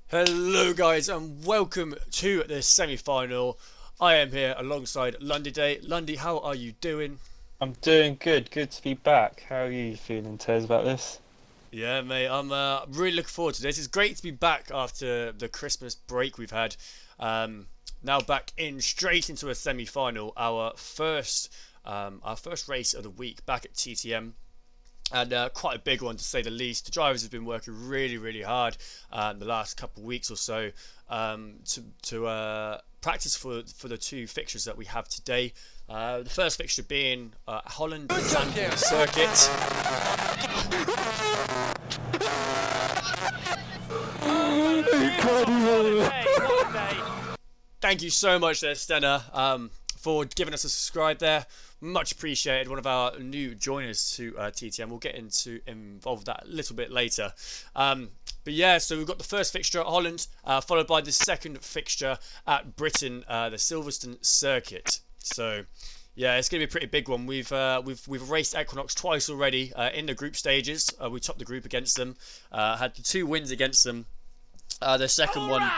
Hello guys and welcome to the semi-final. I am here alongside Lundy Day. Lundy, how are you doing? I'm doing good. Good to be back. How are you feeling, Tez, about this? Yeah, mate, I'm really looking forward to this. It's great to be back after the Christmas break we've had. Now back in straight into a semi-final, our first race of the week back at TTM. And quite a big one to say the least. The drivers have been working really hard the last couple of weeks or so to practice for the two fixtures that we have today. The first fixture being Holland Zandvoort Circuit. Thank you so much there, Stenna, for giving us a subscribe there. Much appreciated. One of our new joiners to TTM. We'll get involved that a little bit later. But yeah, so we've got the first fixture at Holland, followed by the second fixture at Britain, the Silverstone Circuit. So yeah, it's going to be a pretty big one. We've raced Equinox twice already in the group stages. We topped the group against them. Had the 2 wins against them. The second one.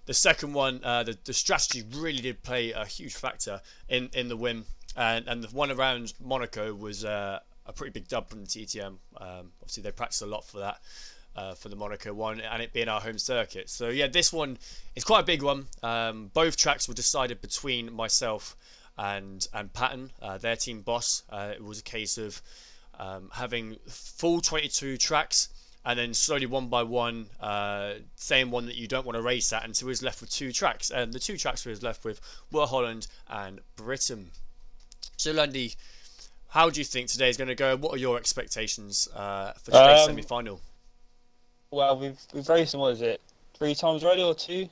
The second one, the strategy really did play a huge factor in the win, and the one around Monaco was a pretty big dub from the TTM. Obviously, they practiced a lot for that, for the Monaco one, and it being our home circuit. So yeah, this one is quite a big one. Both tracks were decided between myself and Patton, their team boss. It was a case of having full 22 tracks and then slowly one by one saying one that you don't want to race at until he was left with 2 tracks. And the 2 tracks he was left with were Holland and Britain. So Lundy, how do you think today is going to go? What are your expectations for today's semi-final? Well, we've raced them. What is it? 3 times already or 2?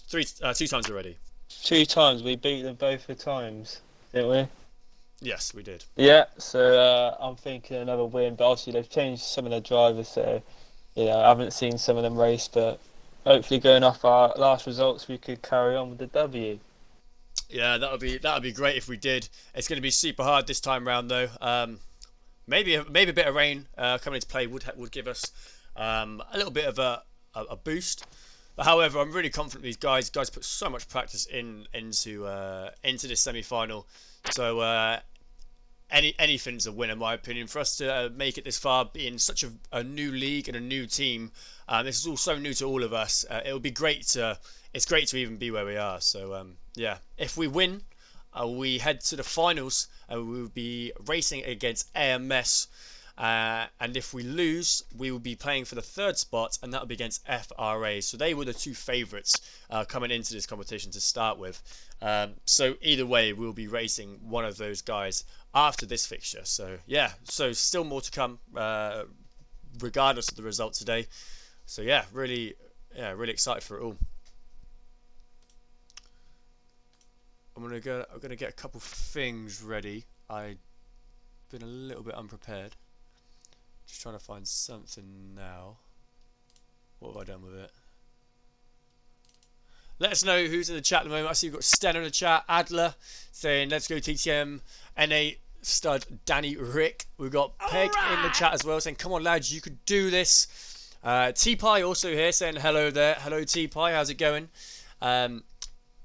2 times already. 2 times. We beat them both the times, didn't we? Yes, we did. Yeah. So I'm thinking another win, but obviously they've changed some of the drivers, so I haven't seen some of them race, but hopefully going off our last results, we could carry on with the W. Yeah, that would be great if we did. It's going to be super hard this time round though. Maybe a bit of rain coming into play would give us a little bit of a boost. But however, I'm really confident these guys put so much practice into this semi-final. So anything's a win in my opinion. For us to make it this far, being such a new league and a new team, this is all so new to all of us. It would be great to. It's great to even be where we are. So yeah, if we win, we head to the finals and we will be racing against AMS. And if we lose, we will be playing for the 3rd spot, and that will be against FRA. So they were the 2 favourites coming into this competition to start with. So either way, we'll be racing one of those guys after this fixture. So yeah, so still more to come, regardless of the result today. So yeah, really excited for it all. I'm gonna get a couple things ready. I've been a little bit unprepared. Just trying to find something now. What have I done with it? Let us know who's in the chat at the moment. I see we've got Sten in the chat, Adler saying let's go TTM, NA stud Danny Rick. We've got Peg in the chat as well saying come on lads, you could do this. T-Pie also here saying hello there. Hello T-Pie, how's it going?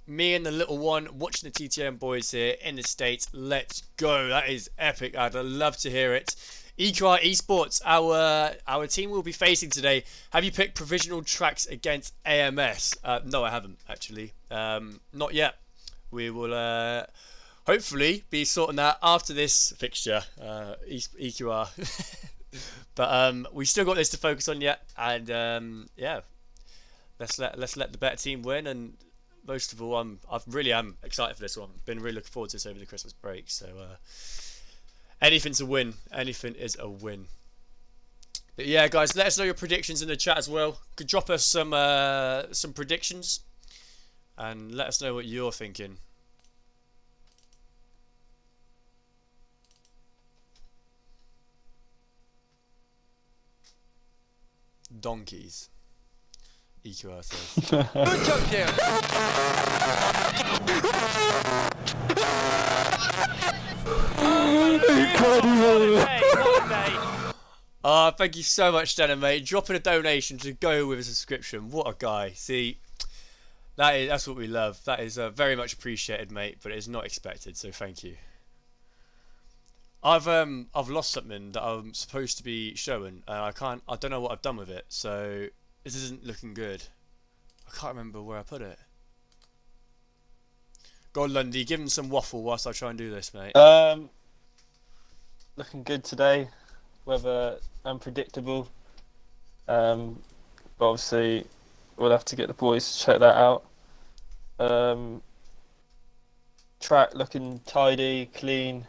Me and the little one watching the TTM boys here in the States. Let's go. That is epic. I'd love to hear it. EQR Esports, our team will be facing today. Have you picked provisional tracks against AMS? No, I haven't actually. Not yet. We will hopefully be sorting that after this fixture. EQR. But we still got this to focus on yet, and yeah, let's let the better team win. And most of all, I really am excited for this one. Been really looking forward to this over the Christmas break. So. Anything's a win. Anything is a win. But yeah, guys, let us know your predictions in the chat as well. Could drop us some predictions, and let us know what you're thinking. Donkeys. EQR says. Good job, Jim. Oh, thank you so much, Stenna, mate. Dropping a donation to go with a subscription. What a guy. See, that's what we love. That is very much appreciated, mate, but it is not expected, so thank you. I've lost something that I'm supposed to be showing, and I don't know what I've done with it, so this isn't looking good. I can't remember where I put it. Go on, Lundy, give him some waffle whilst I try and do this, mate. Looking good today. Weather unpredictable. But obviously we'll have to get the boys to check that out. Track looking tidy, clean.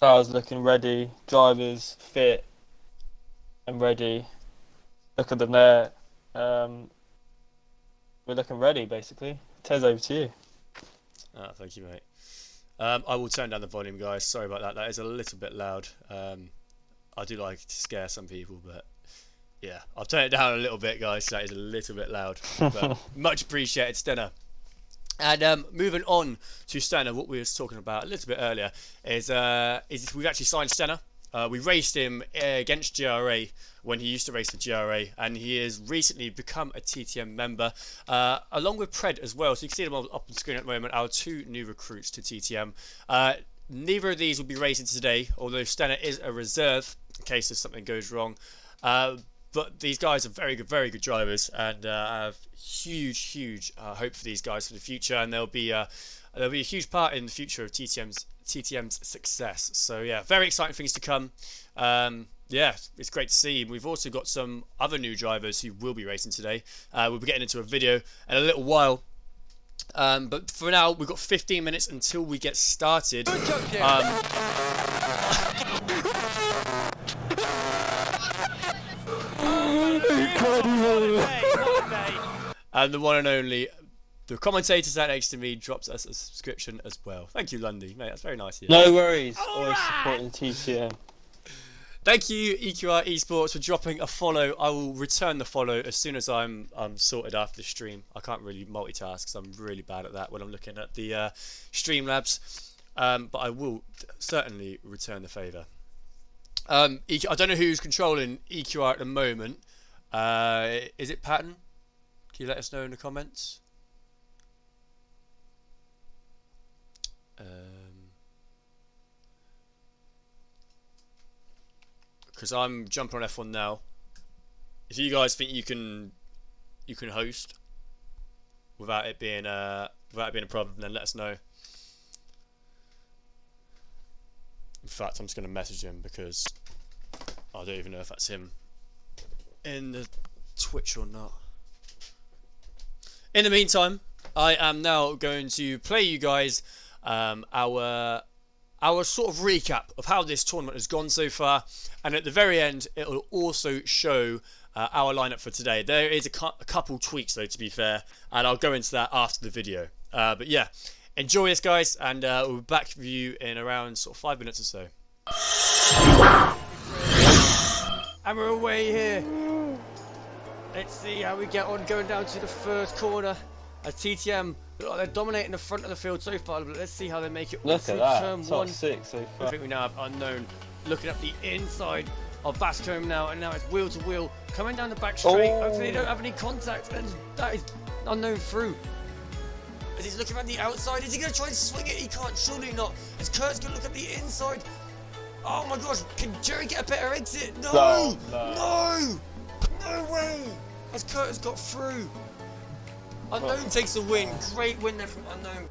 Cars looking ready. Drivers fit and ready. Look at them there. We're looking ready, basically. Tez, over to you. Thank you, mate. I will turn down the volume, guys. Sorry about that. That is a little bit loud. I do like to scare some people, but yeah, I'll turn it down a little bit, guys. That is a little bit loud, but much appreciated, Stenna. And moving on to Stenna, what we were talking about a little bit earlier is we've actually signed Stenna. We raced him against GRA when he used to race for GRA, and he has recently become a TTM member, along with Pred as well. So you can see them up on the screen at the moment, our two new recruits to TTM. Neither of these will be racing today, although Stenna is a reserve in case something goes wrong. But these guys are very good drivers, and I have huge hope for these guys for the future, and they'll be a huge part in the future of TTM's success. So yeah, very exciting things to come. Yeah, it's great to see. We've also got some other new drivers who will be racing today. We'll be getting into a video in a little while. But for now, we've got 15 minutes until we get started. And the one and only, the commentator sat next to me drops us a subscription as well. Thank you, Lundy, mate. That's very nice of you. No worries. Always supporting TTM. Thank you, EQR Esports, for dropping a follow. I will return the follow as soon as I'm sorted after the stream. I can't really multitask because I'm really bad at that when I'm looking at the Streamlabs. But I will certainly return the favour. I don't know who's controlling EQR at the moment. Is it Patton? Can you let us know in the comments? Because I'm jumping on F1 now. If you guys think you can host without it being a problem, then let us know. In fact, I'm just going to message him because I don't even know if that's him in the Twitch or not. In the meantime, I am now going to play you guys our sort of recap of how this tournament has gone so far, and at the very end it will also show our lineup for today. There is a couple tweaks though, to be fair, and I'll go into that after the video. But yeah, enjoy this, guys, and we'll be back with you in around sort of 5 minutes or so. And we're away here. Let's see how we get on going down to the first corner. As TTM, they're dominating the front of the field so far, but let's see how they make it. Look at that, turn top one. 6 so far. I think we now have Unknown looking up the inside of Bascombe now, and now it's wheel to wheel coming down the back straight. Hopefully they don't have any contact, and that is Unknown through. As he's looking around the outside, is he going to try and swing it? He can't, surely not. As Kurt's going to look at the inside. Oh my gosh, can Jerry get a better exit? No! No way! As Kurt has got through. Unknown takes the win. Great win there from Unknown.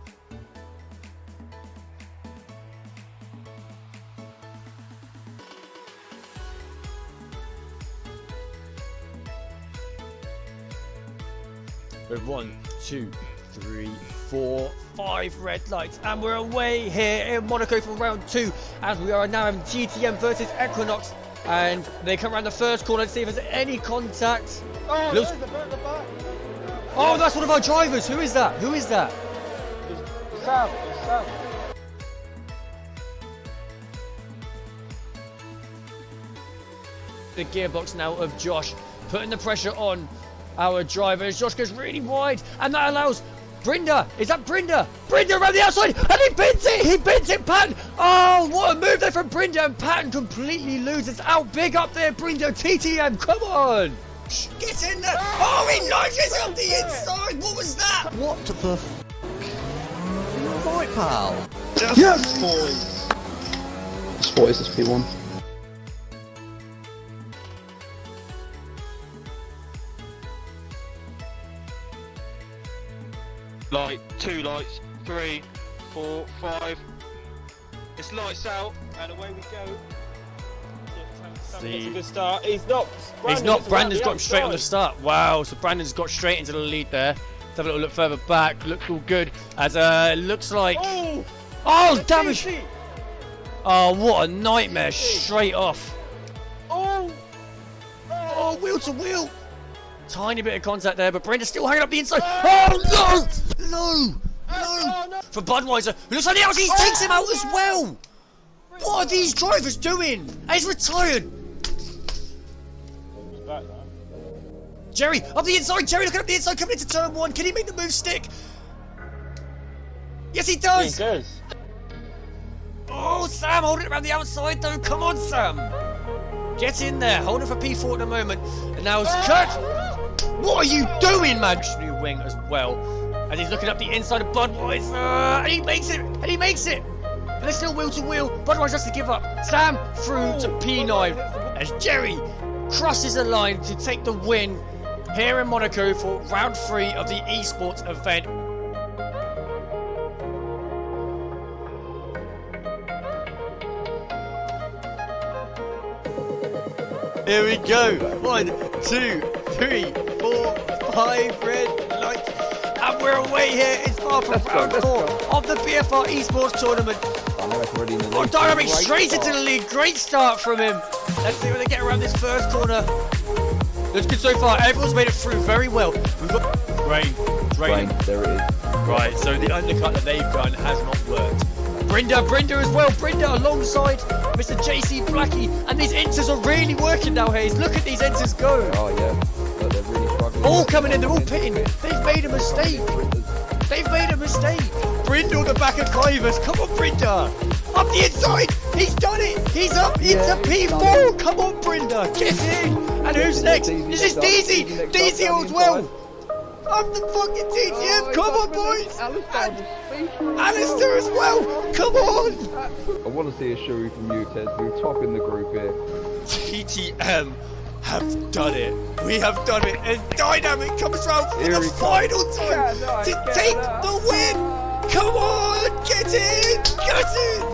With 1, 2, 3, 4, 5 red lights, and we're away here in Monaco for round 2, as we are now in TTM versus Equinox, and they come around the first corner to see if there's any contact. Oh, Looks... the back. Oh, that's one of our drivers. Who is that? Who is that? Sam. The gearbox now of Josh, putting the pressure on our drivers. Josh goes really wide, and that allows Brinda! Is that Brinda? Brinda around the outside! And he bins it! He bins it, Patton! Oh, what a move there from Brinda, and Patton completely loses out big up there, Brinda. TTM, come on! Get in there! Oh, he launches up the inside! What was that? What the f***? You're right, pal. Yes, boys. What is this P1? Light, 2 lights, 3, 4, 5. It's lights out, and away we go. It's a good start. He's not. Brandon's got him straight on the start. Wow, so Brandon's got straight into the lead there. Let's have a little look further back. Looks all good. As looks like. Oh, damage! Oh, what a nightmare! Straight off. Oh, Wheel to wheel. Tiny bit of contact there, but Brenda's still hanging up the inside. Oh no! For Budweiser, who looks like the outside, he takes him out as well. What are these drivers doing? And he's retired. Jerry, up the inside. Jerry looking up the inside, coming into turn 1. Can he make the move stick? Yes, he does. he does. Oh, Sam holding it around the outside though. Come on, Sam. Get in there. Hold it for P4 at the moment. And now it's Kurt. What are you doing, man? New wing as well. As he's looking up the inside of Budweiser. And he makes it. And he makes it. And they're still wheel to wheel. Budweiser has to give up. Sam through to P9. As Jerry crosses the line to take the win here in Monaco for round 3 of the Esports event. Here we go. 1, 2, 3, 4, 5 red lights. And we're away here. It's far from round 4 of the BFR Esports tournament. Oh, Dynamic straight into the lead. Great start from him. Let's see when they get around this first corner. Looks good so far. Everyone's made it through very well. We've got Drain. There it is. Right, so the undercut that they've done has not worked. Brinda as well. Brinda alongside Mr. JC Blackie. And these enters are really working now, Hayes. Look at these enters go. Oh yeah. But they're really struggling. All coming in, they're all pitting. They've made a mistake. Brinda on the back of Kivers. Come on, Brinda. Up the inside. He's done it. He's up into P4. Come on, Brinda. Get in. And who's next? This is Deezy. Deezy as well. Up the fucking TTM. Come on, boys. Alistair as well. Come on. I want to see a Shuri from you, Ted. We're top in the group here. TTM have done it. We have done it. And Dynamic comes round for the final time to take the win. Come on. Get in. Get in.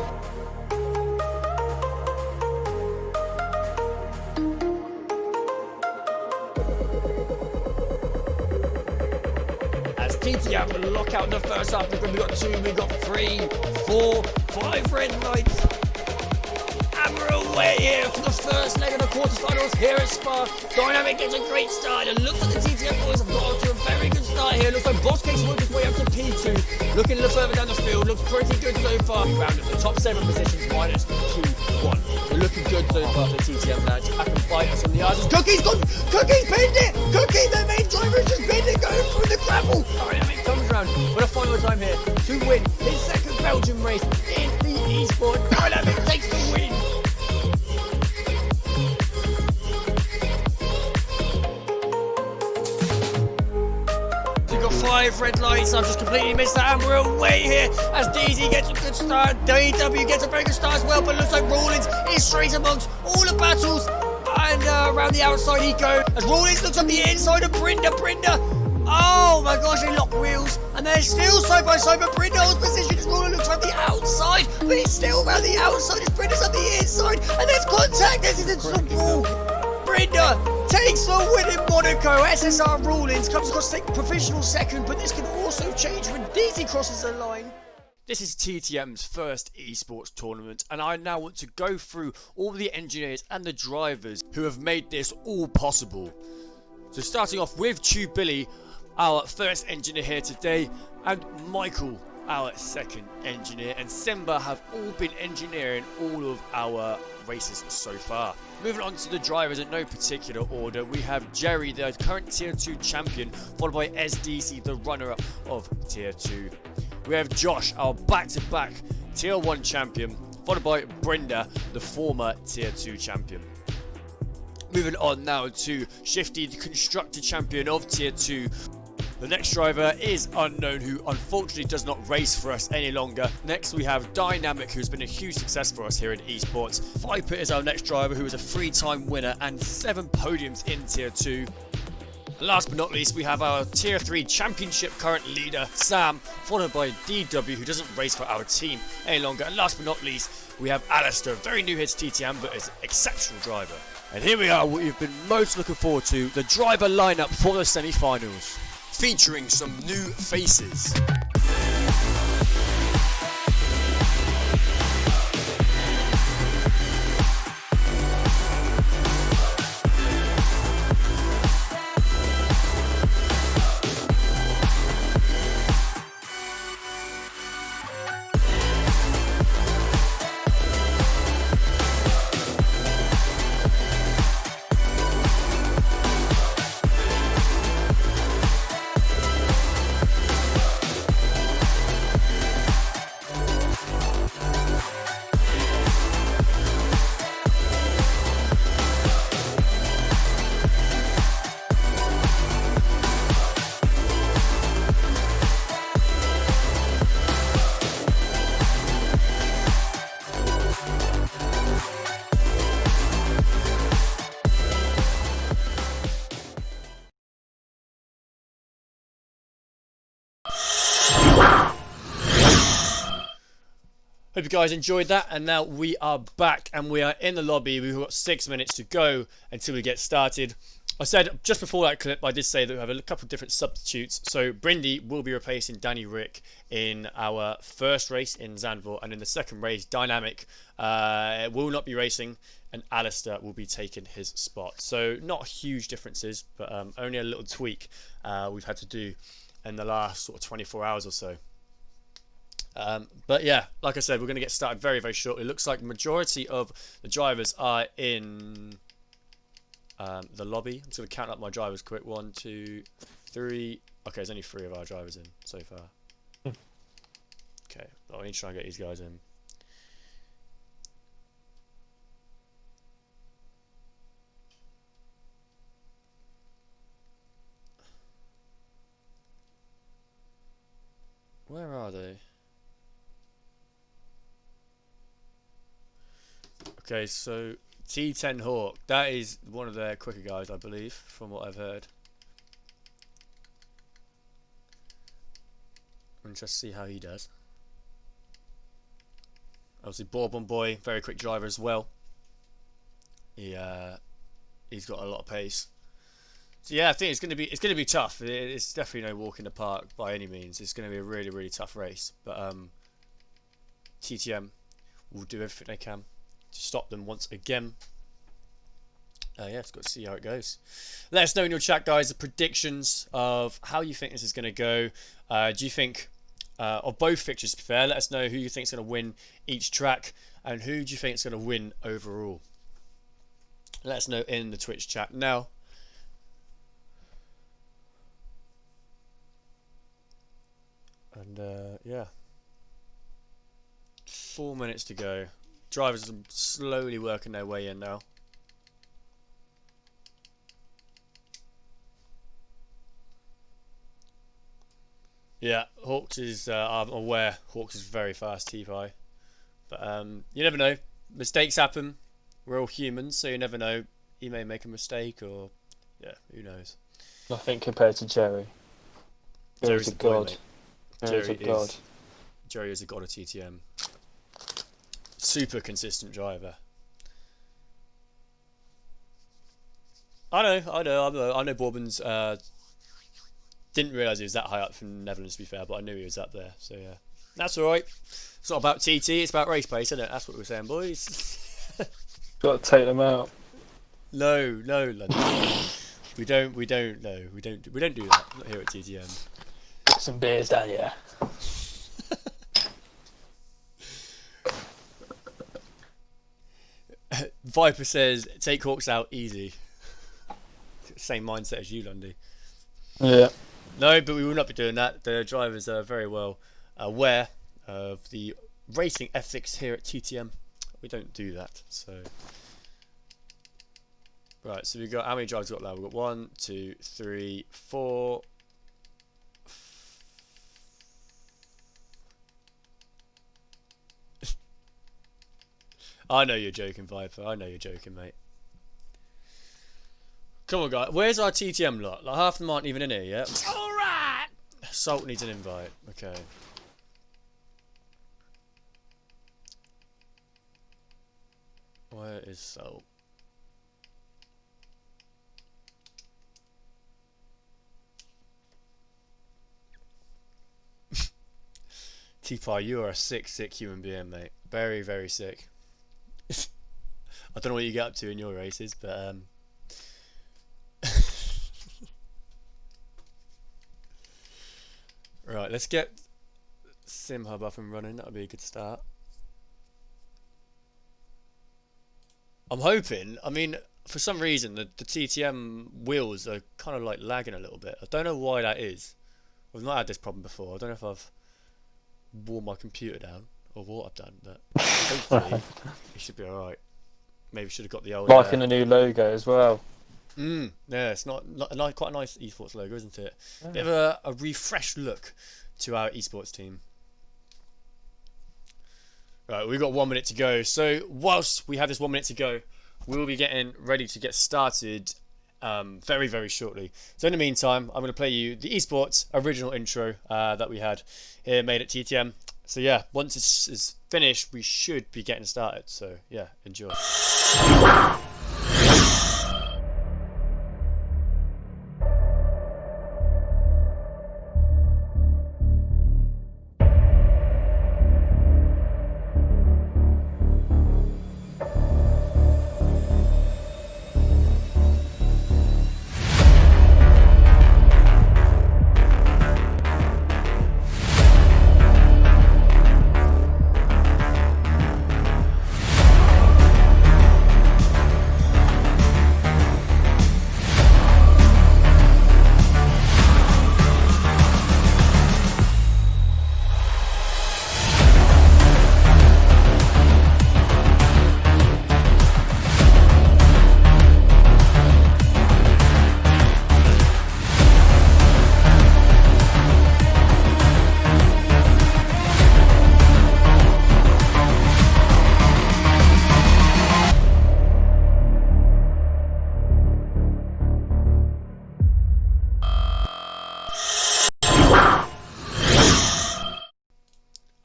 TTM lock out the first half. We've got 2, we've got 3, 4, 5 red lights. And we're away here for the first leg of the quarterfinals here at Spa. Dynamic gets a great start. And looks like the TTM boys have got off to a very good start here. Looks like Boss Case worked his way up to P2. Looking a little further down the field. Looks pretty good so far. Round of the top 7 positions minus 2-1. So looking good so far for the TTM lads. I can fight us on the eyes. Cookie's pinned it! Cookie, the main driver, is just pinned it, going through the gravel. Dynamic comes round for the final time here to win his second Belgian race in the Esports. Dynamic takes the win. We've got 5 red lights. I've just completely missed that, and we're away here as DZ gets a good start. DW gets a very good start as well, but looks like Rawlins is straight amongst all the battles. And around the outside he goes as Rawlins looks on the inside of Brinda. Oh my gosh, they lock wheels and they're still side by side, but Brinda holds position as Rawlins looks on the outside, but he's still around the outside as Brinda's on the inside, and there's contact. This is instant ball. Brinda takes the win in Monaco. SSR Rawlins comes across provisional second, but this can also change when DZ crosses the line. This is TTM's first esports tournament, and I now want to go through all the engineers and the drivers who have made this all possible. So starting off with Chew Billy, our first engineer here today, and Michael, our second engineer, and Simba have all been engineering all of our races so far. Moving on to the drivers in no particular order, we have Jerry, the current Tier 2 champion, followed by SDC, the runner-up of Tier 2. We have Josh, our back-to-back Tier 1 champion, followed by Brenda, the former Tier 2 champion. Moving on now to Shifty, the constructor champion of Tier 2. The next driver is unknown, who unfortunately does not race for us any longer. Next we have Dynamic, who's been a huge success for us here in Esports. Viper is our next driver, who is a 3-time winner and 7 podiums in Tier 2. Last but not least, we have our Tier 3 Championship current leader, Sam, followed by DW, who doesn't race for our team any longer. And last but not least, we have Alistair, very new here to TTM, but is an exceptional driver. And here we are, what you've been most looking forward to, the driver lineup for the semi-finals, featuring some new faces. Hope you guys enjoyed that, and now we are back and we are in the lobby. We've got 6 minutes to go until we get started. I said just before that clip, I did say that we have a couple of different substitutes. So Brindy will be replacing Danny Rick in our first race in Zandvoort, and in the second race, Dynamic will not be racing, and Alistair will be taking his spot. So not huge differences, but only a little tweak we've had to do in the last sort of 24 hours or so. But yeah, like I said, we're going to get started very, very shortly. It looks like the majority of the drivers are in the lobby. I'm just going to count up my drivers quick. 1, 2, 3. Okay, there's only 3 of our drivers in so far. Okay, I need to try and get these guys in. Where are they? Okay, so T10 Hawk, that is one of their quicker guys, I believe, from what I've heard. I'm interested to see how he does. Obviously, Bourbon Boy, very quick driver as well. He's got a lot of pace. So yeah, I think it's gonna be tough. It's definitely no walk in the park by any means. It's gonna be a really, really tough race. But TTM will do everything they can to stop them once again. Yeah, it's got to see how it goes. Let us know in your chat, guys, the predictions of how you think this is going to go. Do you think, of both fixtures, to be fair, let us know who you think is going to win each track and who do you think is going to win overall. Let us know in the Twitch chat now. And yeah, 4 minutes to go. Drivers are slowly working their way in now. Yeah, Hawks is, I'm aware, Hawks is very fast T-Pie. But you never know. Mistakes happen. We're all humans, so you never know. He may make a mistake or, yeah, who knows. Nothing compared to Jerry. Jerry's a god. Jerry's a god. Jerry is a god of TTM. Super consistent driver. I know Bourbon's didn't realise he was that high up from the Netherlands, to be fair, but I knew he was up there, so yeah. That's alright. It's not about TT, it's about race pace, isn't it? That's what we're saying, boys. Got to take them out. No, London. we don't do that. Not here at TTM. Get some beers down here. Viper says, take Hawks out easy. Same mindset as you, Lundy. Yeah. No, but we will not be doing that. The drivers are very well aware of the racing ethics here at TTM. We don't do that. So, right. So we got how many drivers we got now? We've got 1, 2, 3, 4. I know you're joking, Viper. I know you're joking, mate. Come on, guys. Where's our TTM lot? Like half of them aren't even in here yet. Alright! Salt needs an invite. Okay. Where is Salt? T-Pie, you are a sick human being, mate. Very, very sick. I don't know what you get up to in your races, but right, let's get Sim Hub up and running. That'll be a good start. I'm hoping. I mean, for some reason, the TTM wheels are kind of like lagging a little bit. I don't know why that is. I've not had this problem before. I don't know if I've worn my computer down or what I've done, but hopefully it should be alright. Maybe should have got the old. Liking the new logo as well. Yeah, it's not quite a nice esports logo, isn't it? Yeah. Bit of a refreshed look to our esports team. Right, we've got 1 minute to go. So whilst we have this 1 minute to go, we'll be getting ready to get started very, very shortly. So in the meantime, I'm going to play you the esports original intro that we had here made at TTM. So yeah, once it's finished, we should be getting started. So yeah, enjoy.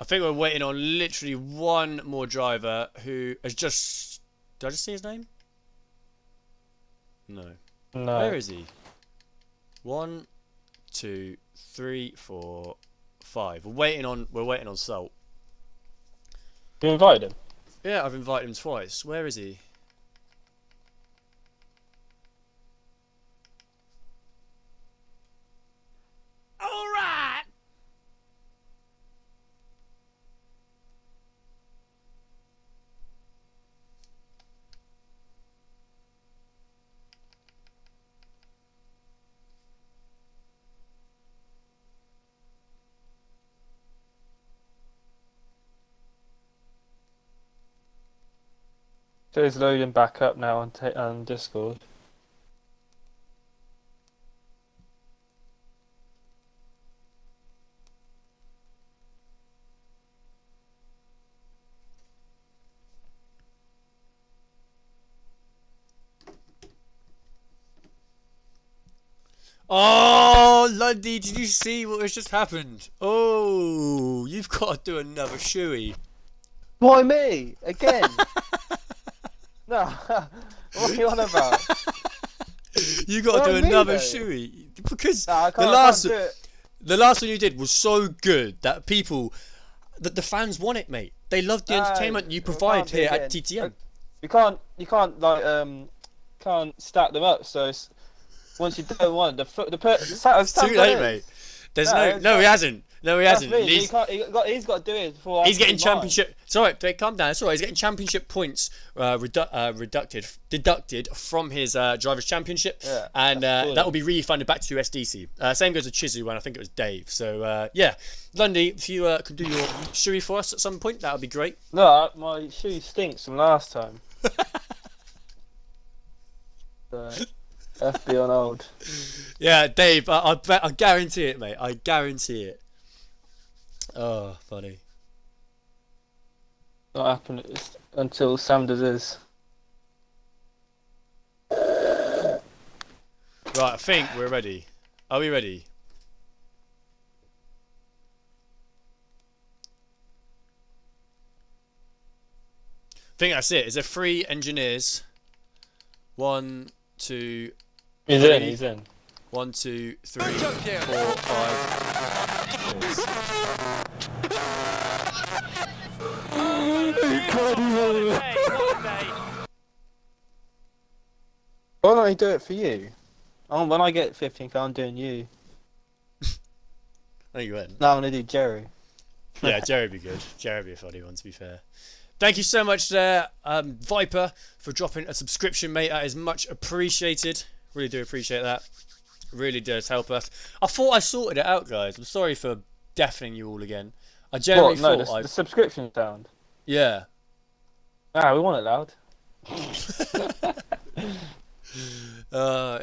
I think we're waiting on literally one more driver who has just... Did I just see his name? No. No. Where is he? 1, 2, 3, 4, 5. We're waiting on Salt. You invited him? Yeah, I've invited him twice. Where is he? Alright! So it's loading back up now on Discord. Oh, Lundy, did you see what has just happened? Oh, you've got to do another shoey. Why me? Again? No, what are you on about? You got to Why do me, another though? shoey because No, I the can't, last I can't do it. the last one you did was so good that the fans want it, mate. They love the entertainment you it provide can't be here at again. TTM. You can't like can't stack them up. So it's, once you've done one, It's too late, mate. There's no, it hasn't. No, he That's hasn't. me. He's got to do it before. He's getting championship. It's alright, calm down. It's alright. He's getting championship points deducted from his driver's championship, Yeah, and cool, that will be refunded back to SDC. Same goes with Chizu, and I think it was Dave. So yeah, Lundy, if you can do your shoey for us at some point, that would be great. No, my shoe stinks from last time. So, FB on hold. Yeah, Dave, I guarantee it, mate. I guarantee it. Oh, funny. Not happen until Sam does his. Right, I think we're ready. Are we ready? I think that's it. Is there 3 engineers? 1, 2, He's 3. in. He's in. 1, 2, 3, 4, 5. Cheers. Why don't he do it for you? Oh, when I get 15k, I'm doing you. I think you went. No, I'm gonna do Jerry. Yeah, Jerry would be good. Jerry would be a funny one, to be fair. Thank you so much there, Viper, for dropping a subscription, mate. That is much appreciated. Really do appreciate that. Really does help us. I thought I sorted it out, guys. I'm sorry for deafening you all again. I generally What? No, thought the subscription sound. Yeah. Ah, we want it loud.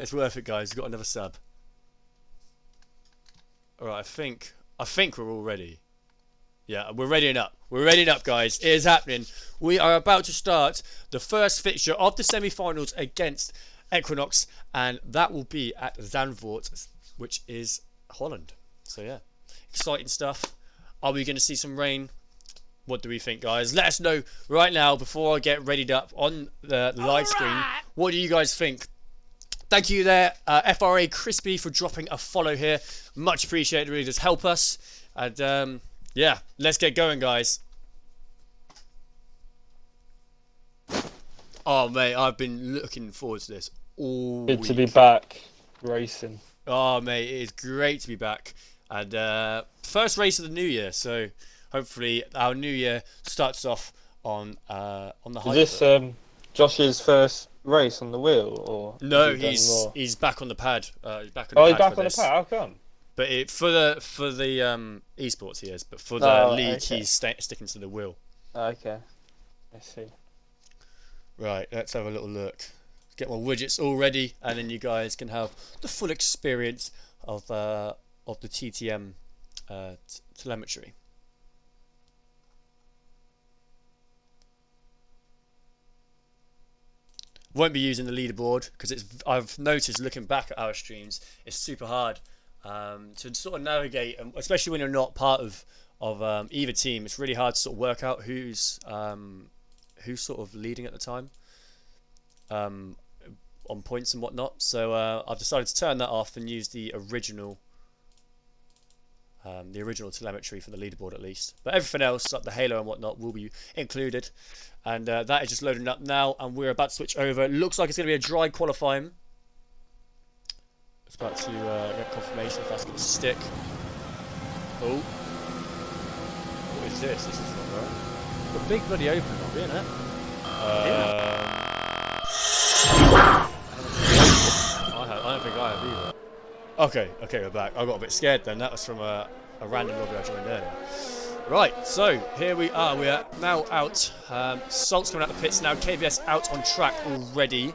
It's worth it, guys. We've got another sub. Alright, I think we're all ready. Yeah, we're readying up. We're readying up, guys. It is happening. We are about to start the first fixture of the semi-finals against Equinox, and that will be at Zandvoort, which is Holland. So yeah, exciting stuff. Are we going to see some rain? What do we think, guys? Let us know right now before I get readied up on the live screen. What do you guys think? Thank you there, FRA Crispy, for dropping a follow here. Much appreciated. It really does help us. And yeah, let's get going, guys. Oh, mate, I've been looking forward to this all Good week. to be back racing. Oh, mate, it is great to be back. And first race of the new year, so hopefully our new year starts off on the high. Is this Josh's first race on the wheel, or No, has he done more? he's back on the pad. He's back on the Oh, pad he's back for on the this. pad. How come? But for the esports he is, but for the league okay. he's sticking to the wheel. Okay, I see. Right, let's have a little look. Get my widgets all ready, and then you guys can have the full experience of the TTM telemetry. Won't be using the leaderboard because I've noticed looking back at our streams, it's super hard to sort of navigate, especially when you're not part of either team. It's really hard to sort of work out who's sort of leading at the time on points and whatnot. So I've decided to turn that off and use the original telemetry for the leaderboard at least. But everything else, like the halo and whatnot, will be included. And that is just loading up now, and we're about to switch over. It looks like it's going to be a dry qualifying. It's about to get confirmation if that's going to stick. Oh. What is this? This is not right. The big bloody open up, isn't it? I don't think I have either. Okay, we're back. I got a bit scared then. That was from a random lobby I joined earlier. Right, so here we are. We are now out. Salt's coming out the pits now. KVS out on track already.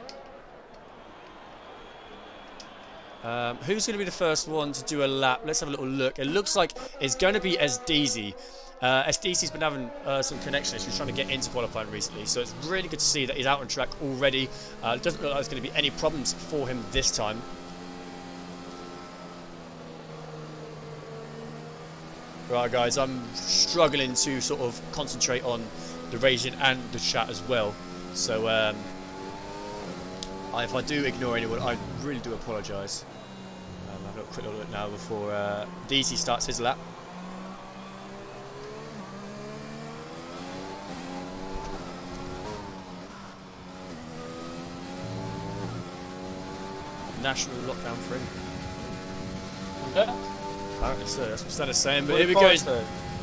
Who's going to be the first one to do a lap? Let's have a little look. It looks like it's going to be SDZ. SDC's been having some connection issues trying to get into qualifying recently, so it's really good to see that he's out on track already. It doesn't look like there's going to be any problems for him this time. Right, guys, I'm struggling to sort of concentrate on the racing and the chat as well. So if I do ignore anyone, I really do apologise. I'll have a quick look now before DC starts his lap. National lockdown free. Yeah. Apparently so, that's what Stenna's saying, but here we go.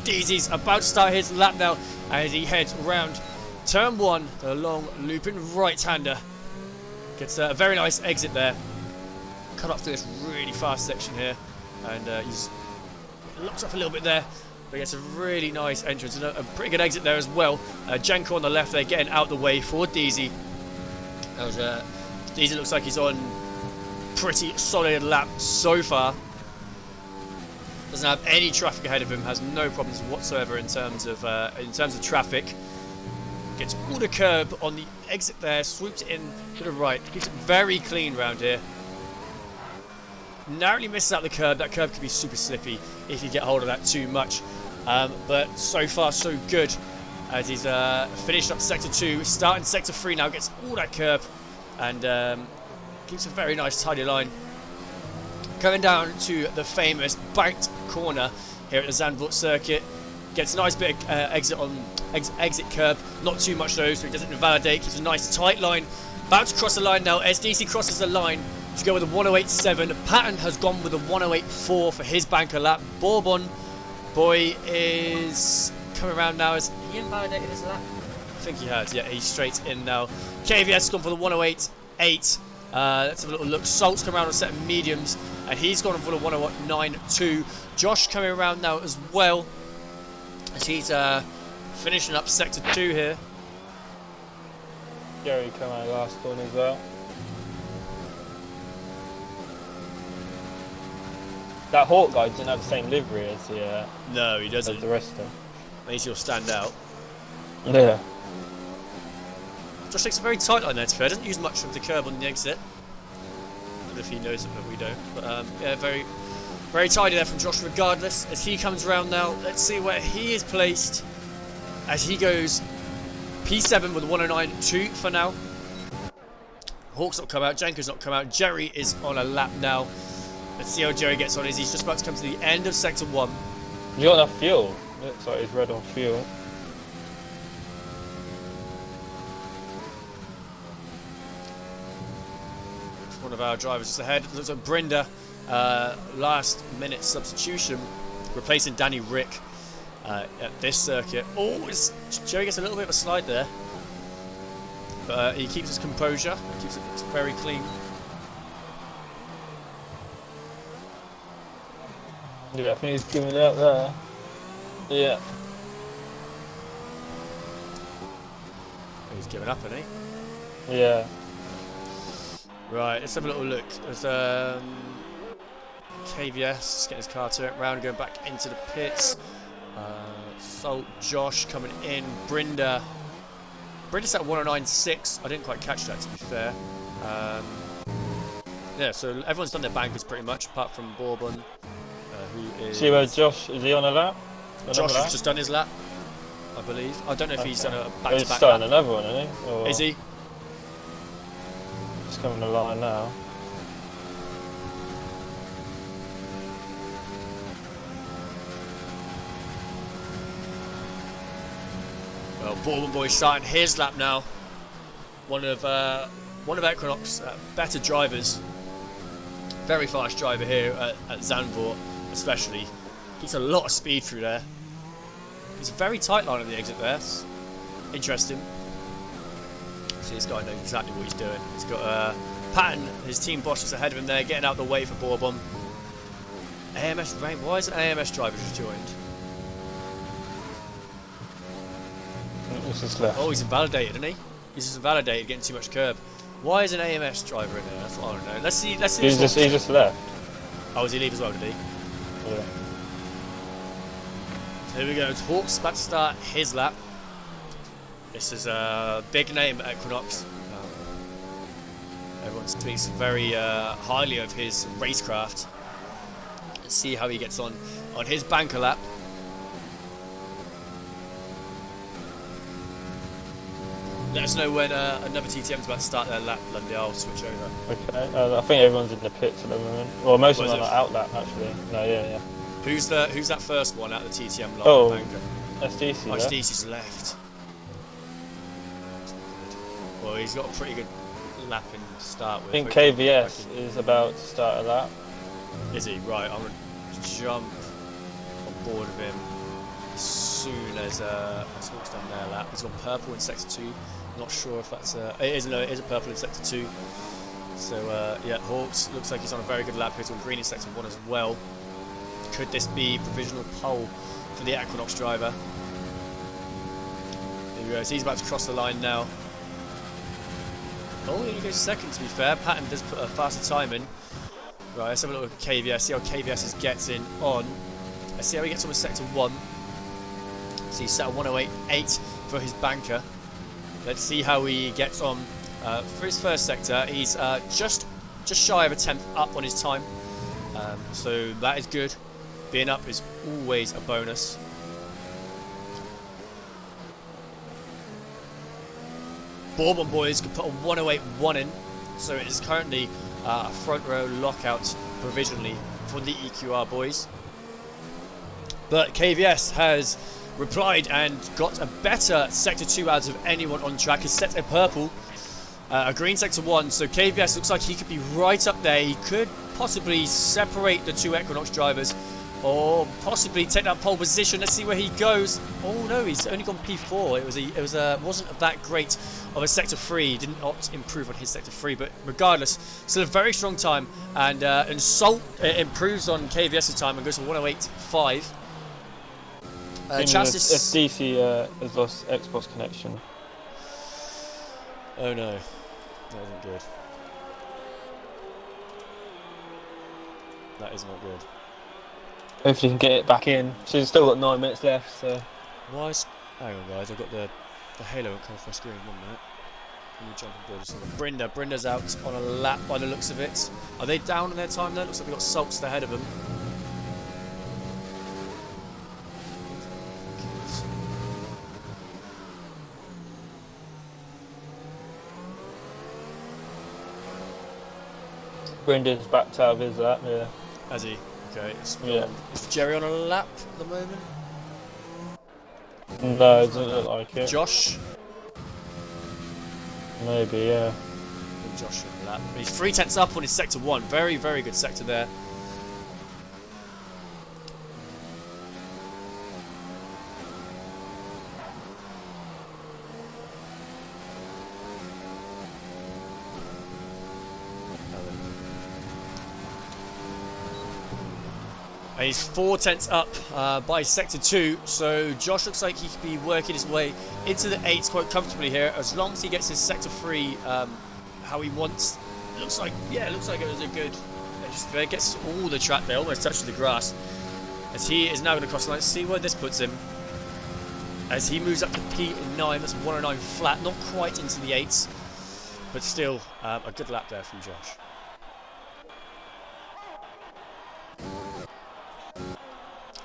Deezy's about to start his lap now as he heads round turn 1, the long looping right-hander. Gets a very nice exit there. Cut off through this really fast section here, and he's locks up a little bit there, but gets a really nice entrance and a pretty good exit there as well. Janko on the left there, getting out the way for Deezy. Deezy looks like he's on pretty solid lap so far. Doesn't have any traffic ahead of him, has no problems whatsoever in terms of traffic. Gets all the curb on the exit there, swoops it in to the right, keeps it very clean round here. Narrowly misses out the curb. That curb could be super slippy if you get hold of that too much. But so far so good, as he's finished up sector 2, starting sector 3 now, gets all that curb and keeps a very nice tidy line. Coming down to the famous banked corner here at the Zandvoort circuit. Gets a nice bit of exit curb, not too much though, so he doesn't invalidate. Keeps a nice tight line. About to cross the line now. SDC crosses the line to go with a 108.7. Patton has gone with a 108.4 for his banker lap. Bourbon boy is coming around now. Has he invalidated his lap? I think he has. Yeah, he's straight in now. KVS has gone for the 108.8. Let's have a little look. Salt's come around on a set of mediums, and he's gone for the 109.2. Josh coming around now as well, as he's finishing up sector 2 here. Jerry come out last corner as well. That Hawk guy doesn't have the same livery as the No, he doesn't. as the rest of them. Makes he'll stand out. Yeah. Josh takes a very tight line there, to be fair. Doesn't use much of the curb on the exit. I don't know if he knows it, but we don't. But yeah, very, very tidy there from Josh regardless. As he comes around now, let's see where he is placed. As he goes P7 with 109.2 for now. Hawk's not come out, Janko's not come out. Jerry is on a lap now. Let's see how Jerry gets on. He's just about to come to the end of sector 1. You got enough fuel? Looks like he's red on fuel. One of our drivers is ahead. Looks like Brenda, last minute substitution, replacing Danny Rick at this circuit. Oh, Jerry gets a little bit of a slide there, but he keeps his composure. He keeps it very clean. Yeah, I think he's giving it out there. Yeah. He's giving up, hasn't he? Yeah. Right, let's have a little look. There's KVS getting his car turned around, going back into the pits. Salt, Josh coming in. Brinda's at 109.6. I didn't quite catch that, to be fair. Yeah, so everyone's done their bankers pretty much, apart from Bourbon, who is... See where Josh, is he on a lap? Josh has just done his lap, I believe. I don't know if he's done a back-to-back He's starting another one, isn't he? Or is he? He's coming the line now. Well, Bourbon Boy starting his lap now. One of Equinox's better drivers. Very fast driver here at Zandvoort, especially. Keeps a lot of speed through there. He's a very tight line on the exit there. It's interesting. See, this guy knows exactly what he's doing. He's got Patton, his team boss, is ahead of him there, getting out the way for Bourbon. AMS rank. Why is an AMS driver just joined? He's just left. Oh, he's invalidated, isn't he? He's just invalidated, getting too much curb. Why is an AMS driver in there? That's what I don't know. Let's see. He just left. Oh, does he leave as well, did he? Yeah. So here we go. Hawk's about to start his lap. This is a big name at Equinox. Everyone speaks very highly of his racecraft. Let's see how he gets on his banker lap. Let us know when another TTM is about to start their lap, Lundy. I'll switch over. Okay. I think everyone's in the pits at the moment. Well, most of them are out lap actually. No, yeah. Who's that first one out of the TTM line? Oh, banker? SDC. Oh, SDC's left. Well, he's got a pretty good lapping to start with. I think KVS is about to start a lap. Is he? Right, I'm going to jump on board of him as soon as Hawk's done their lap. He's got purple in sector 2. Not sure if that's it is a purple in sector 2. So yeah, Hawks looks like he's on a very good lap here to green in sector 1 as well. Could this be provisional pole for the Equinox driver? There he goes. He's about to cross the line now. Oh, he goes second, to be fair. Patton does put a faster time in. Right, let's have a look at KVS, see how KVS is getting on. Let's see how he gets on with sector 1. So he's set at 108.8 for his banker. Let's see how he gets on for his first sector. He's just shy of a tenth up on his time. So that is good. Being up is always a bonus. Bourbon boys could put a 108.1 in, so it is currently a front row lockout provisionally for the EQR boys. But KVS has replied and got a better sector 2 out of anyone on track. He's set a purple, a green sector 1, so KVS looks like he could be right up there. He could possibly separate the 2 Equinox drivers, or possibly take that pole position. Let's see where he goes. Oh no, he's only gone P4. Wasn't that great of a sector 3. He did not improve on his sector 3, but regardless, still a very strong time. And Salt improves on KVS's time and goes to 108.5. Chassis. FDC has lost Xbox connection. Oh no, that isn't good. That is not good. Hopefully he can get it back in. She's still got 9 minutes left, so... Why is... Hang on guys, I've got the halo won't come off my screen. 1 minute. Let me jump on board. Brinda's out on a lap by the looks of it. Are they down on their time there? Looks like they've got Salts ahead of them. Brendan's backed out of his lap, yeah. Has he? Okay. Yeah. Is Jerry on a lap at the moment? No, it doesn't look like it. Josh? Maybe, yeah. Josh on a lap. He's 3 tenths up on his sector 1. Very, very good sector there. And he's 4 tenths up by sector 2, so Josh looks like he could be working his way into the 8s quite comfortably here, as long as he gets his sector 3 how he wants. Looks like it was a good. Just gets all the track there, almost touches the grass. As he is now going to cross the line. Let's see where this puts him. As he moves up to P9, that's 109 flat, not quite into the 8s, but still a good lap there from Josh.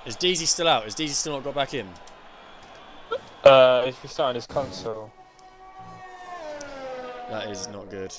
Is Deezy still out? Is Deezy still not got back in? He's restarting his console. That is not good.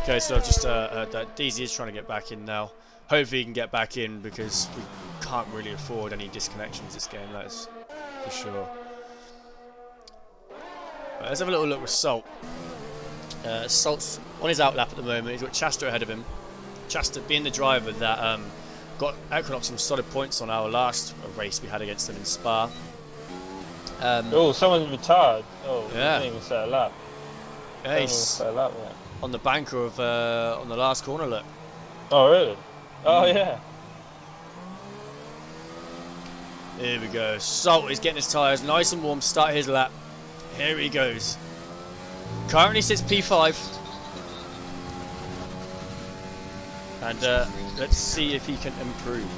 Okay, so I've just DZ is trying to get back in now. Hopefully he can get back in, because we can't really afford any disconnections this game, that is for sure. Right, let's have a little look with Salt. Salt's on his outlap at the moment. He's got Chasta ahead of him. Chasta being the driver that got Equinox some solid points on our last race we had against them in Spa. Oh, someone retired. Oh, yeah. He didn't even set a lap. Yeah, he's on the banker of on the last corner, look. Oh, really? Oh, yeah. Here we go. Salt is getting his tyres nice and warm, start his lap. Here he goes. Currently sits P5. And let's see if he can improve.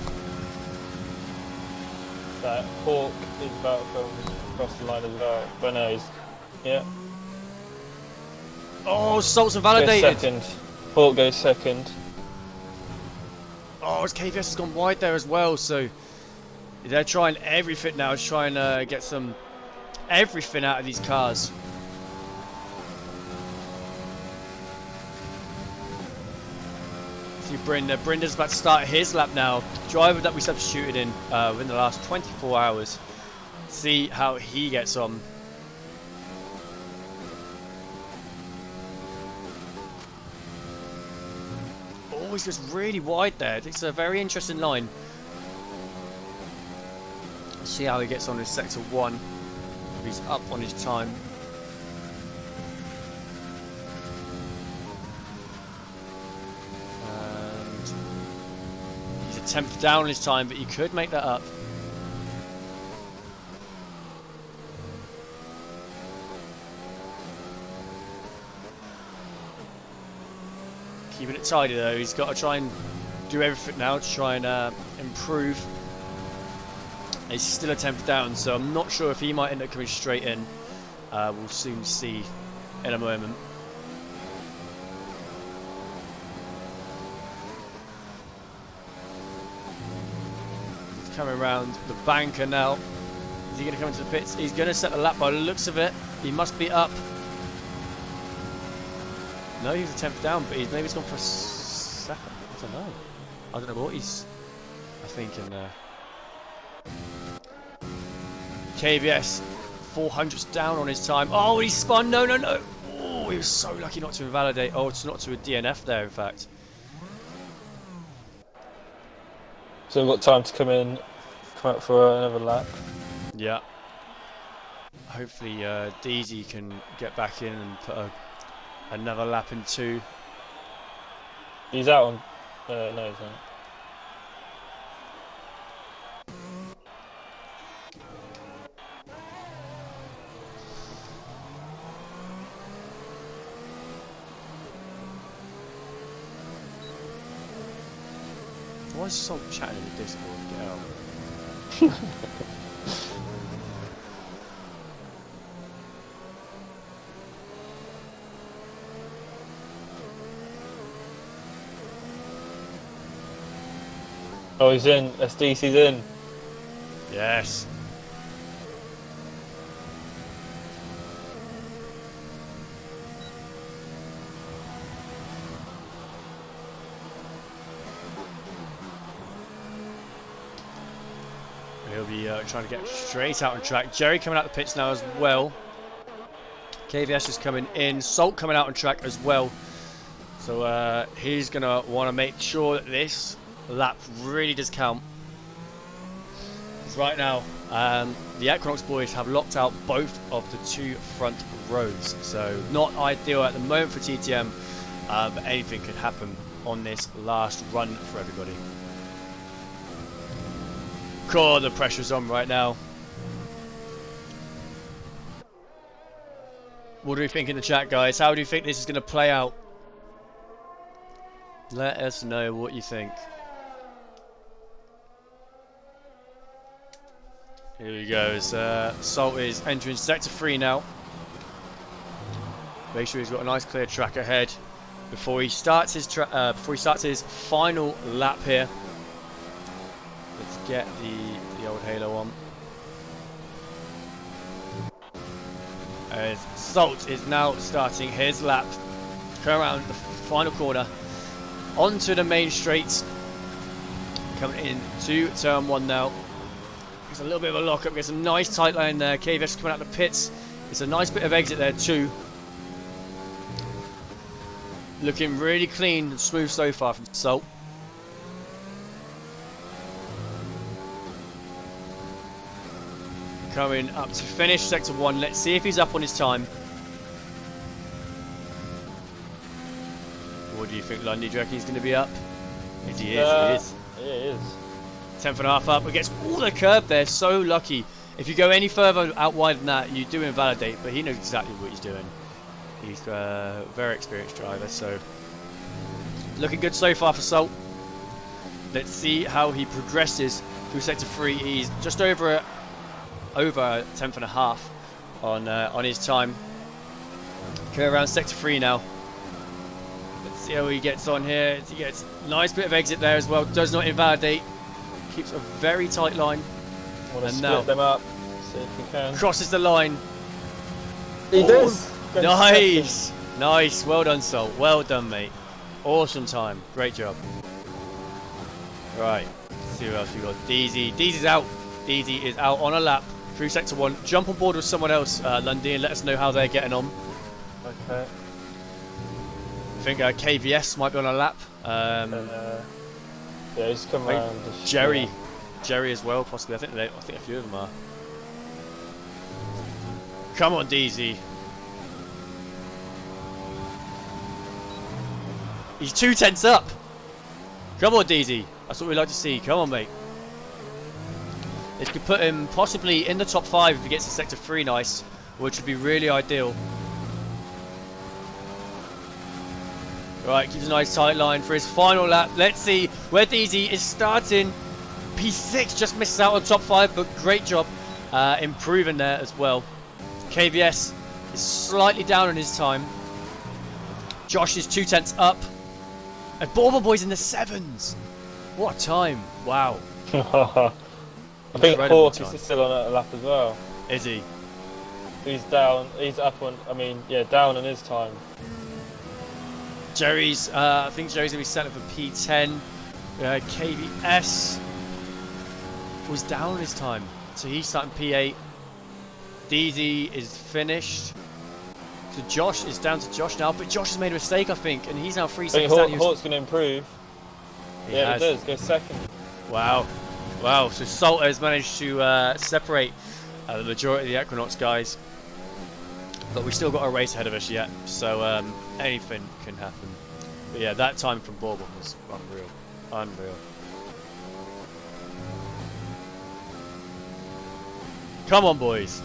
That Hawk is about to come across the line as well. But no, he's... Yeah. Oh, Salt's Goes invalidated. second. Hawk goes second. Oh, his KVS has gone wide there as well, so they're trying everything now to try and get some everything out of these cars. See Brinda's about to start his lap now. Driver that we substituted in within the last 24 hours. See how he gets on. Always goes really wide there. It's a very interesting line. Let's see how he gets on in sector 1. He's up on his time. And he's a 10th down on his time, but he could make that up. Keeping it tidy though, he's got to try and do everything now to try and improve. He's still a 10th down, so I'm not sure if he might end up coming straight in. We'll soon see in a moment. He's coming around the banker now. Is he going to come into the pits? He's going to set the lap by the looks of it. He must be up. No, he's a 10th down, but maybe he's gone for a second. I don't know. I don't know what he's thinking there. KVS 400's down on his time. Oh, he spun. No, no, no. Oh, he was so lucky not to invalidate. Oh, it's not to a DNF there, in fact. So we've got time to come out for another lap. Yeah. Hopefully, DZ can get back in and put another lap in 2. He's out on... no, he's not. Why is Salt chatting in the Discord? Get out. Oh, he's in. SDC's in. Yes. He'll be trying to get straight out on track. Jerry coming out the pits now as well. KVS is coming in. Salt coming out on track as well. So he's going to want to make sure that this lap really does count. Because right now, the Equinox boys have locked out both of the 2 front rows. So not ideal at the moment for TTM, but anything could happen on this last run for everybody. God, the pressure's on right now. What do we think in the chat, guys? How do you think this is going to play out? Let us know what you think. Here he goes. Salt is entering sector 3 now. Make sure he's got a nice clear track ahead before he starts his final lap here. Let's get the old halo on. As Salt is now starting his lap. Come around the final corner. Onto the main straight. Coming in to turn 1 now. It's a little bit of a lock-up. Gets a nice tight line there. KVS coming out the pits. It's a nice bit of exit there too. Looking really clean and smooth so far from Salt. Coming up to finish sector 1. Let's see if he's up on his time. What do you think, Lundy? Do you reckon he's going to be up? Yes, he is. He is. 10th and a half up. It gets all the curb there. So lucky. If you go any further out wide than that, you do invalidate. But he knows exactly what he's doing. He's a very experienced driver. So Looking good so far for Salt. Let's see how he progresses through sector 3. He's just over a tenth and a half on his time. Go around sector 3 now. Let's see how he gets on here. He gets a nice bit of exit there as well. Does not invalidate. Keeps a very tight line. Want to And split now them up. See if we can. crosses the line. He does. Goes Nice. Nice. Well done, Sol. Well done, mate. Awesome time. Great job. Right. Let's see who else we got. DZ. DZ's out. DZ is out on a lap through sector 1. Jump on board with someone else, Lundy, and let us know how they're getting on. Okay. I think KVS might be on a lap. Yeah, he's come around. Jerry as well, possibly. I think a few of them are. Come on, DZ. He's 2 tenths up. Come on, DZ. That's what we like to see. Come on, mate. This could put him possibly in the top 5 if he gets to sector 3 nice, which would be really ideal. Right, keeps a nice tight line for his final lap. Let's see where DZ is starting. P6 just misses out on top 5, but great job improving there as well. KVS is slightly down on his time. Josh is 2 tenths up. And Borba Boy's in the 7s. What a time. Wow. I think Incredible Hawk time. is still on a lap as well. Is he? He's down. He's up on. I mean, yeah, down on his time. Jerry's, I think Jerry's going to be set up for P10. KVS was down his time, so he's starting P8. DZ is finished. So Josh is down to Josh now, but Josh has made a mistake, I think, and he's now 3 I think seconds down. Hawk's going to improve. He Yeah, has. he does. Go second. Wow. Wow, so Salt has managed to separate the majority of the Equinox guys. But we still got a race ahead of us yet, so anything can happen. But yeah, that time from Bourbon was unreal. Unreal. Come on, boys.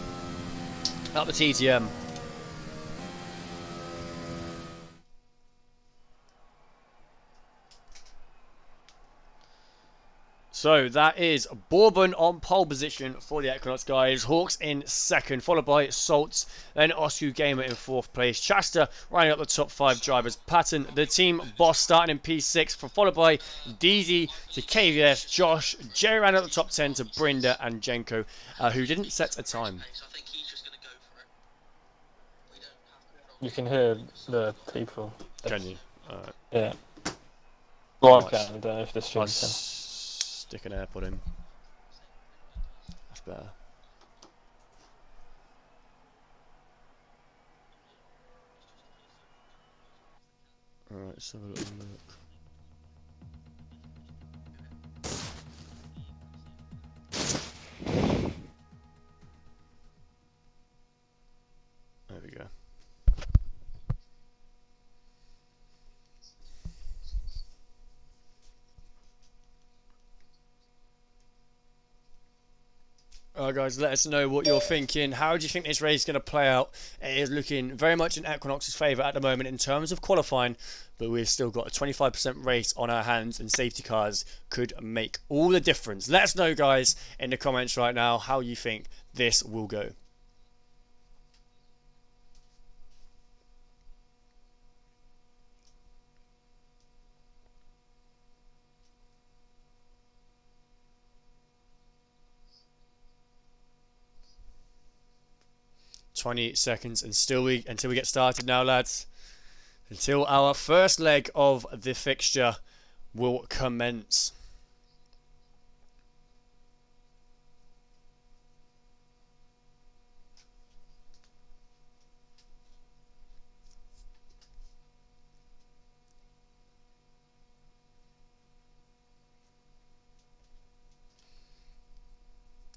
Up the TTM. So that is Bourbon on pole position for the Equinox guys. Hawks in second, followed by Salts, then Oscu Gamer in 4th place. Chasta running up the top 5 drivers. Patton, the team boss, starting in P6, followed by DZ to KVS, Josh, Jerry ran up the top 10 to Brinda and Jenko, who didn't set a time. You can hear the people. Can you? Yeah. Well, I Nice. can. I don't know if this I'll stream can. stick an AirPod in. That's better. Alright, let's have a little look. There we go. Alright guys, let us know what you're thinking. How do you think this race is going to play out? It is looking very much in Equinox's favour at the moment in terms of qualifying, but we've still got a 25% race on our hands, and safety cars could make all the difference. Let us know, guys, in the comments right now how you think this will go. "20 seconds and still until we get started now, lads. Until our first leg of the fixture will commence."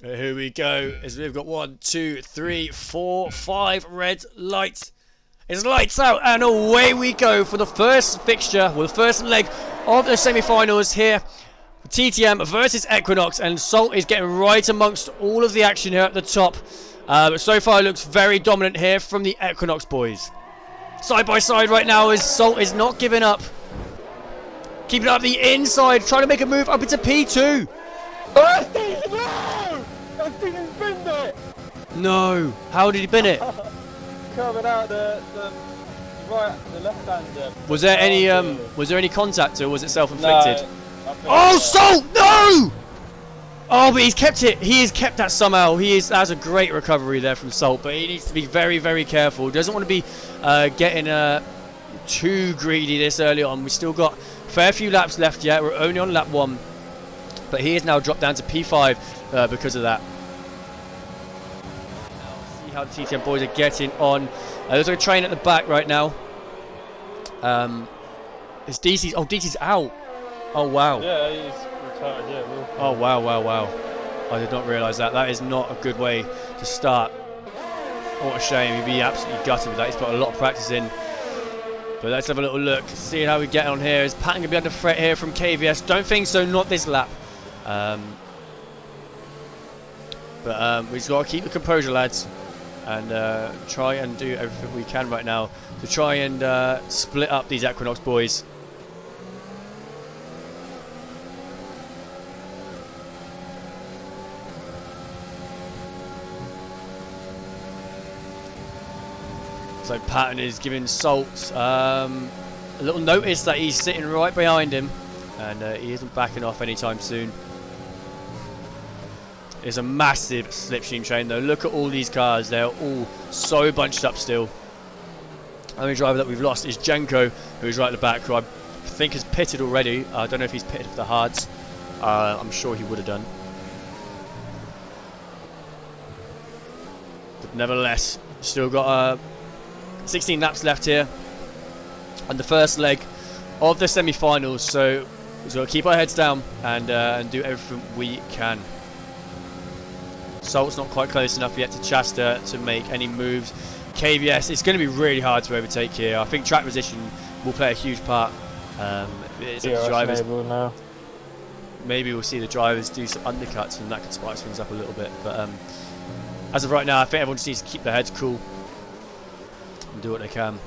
Here we go, as we've got 1, 2, 3, 4, 5 red lights. It's lights out, and away we go for the first fixture, or the first leg of the semi-finals here. TTM versus Equinox, and Salt is getting right amongst all of the action here at the top. But so far it looks very dominant here from the Equinox boys. Side by side right now as Salt is not giving up. Keeping it up the inside, trying to make a move up into P2. Oh, Steve, no! I think he's been there! No, how did he bin it? Coming out the left-hander. Was there any contact or was it self-inflicted? No, I think Oh, Salt! No! Oh, but he's kept it. He has kept that somehow. That's a great recovery there from Salt, but he needs to be very, very careful. He doesn't want to be getting too greedy this early on. We've still got a fair few laps left yet. We're only on lap 1, but he has now dropped down to P5 because of that. Now, see how the TTM boys are getting on. There's a train at the back right now. It's DC's. Oh, DC's out. Oh, wow. Yeah, he's retired, yeah. Oh, wow, wow, wow. I did not realise that. That is not a good way to start. What a shame. He'd be absolutely gutted with that. He's put a lot of practice in. But let's have a little look. See how we get on here. Is Patton going to be under threat here from KVS? Don't think so. Not this lap. But we've got to keep the composure, lads. And try and do everything we can right now to try and split up these Equinox boys. So Patton is giving Salt a little notice that he's sitting right behind him, and he isn't backing off anytime soon. It's a massive slipstream train though. Look at all these cars, they're all so bunched up still. The only driver that we've lost is Jenko, who's right at the back, who I think has pitted already. I don't know if he's pitted for the hards. I'm sure he would have done. But nevertheless, still got 16 laps left here and the first leg of the semi-finals, so we've got to keep our heads down and do everything we can. Salt's not quite close enough yet to Chasta to make any moves. KVS, it's going to be really hard to overtake here. I think track position will play a huge part. It's up to the drivers. Now. Maybe we'll see the drivers do some undercuts and that could spice things up a little bit, but as of right now I think everyone just needs to keep their heads cool and do what they can.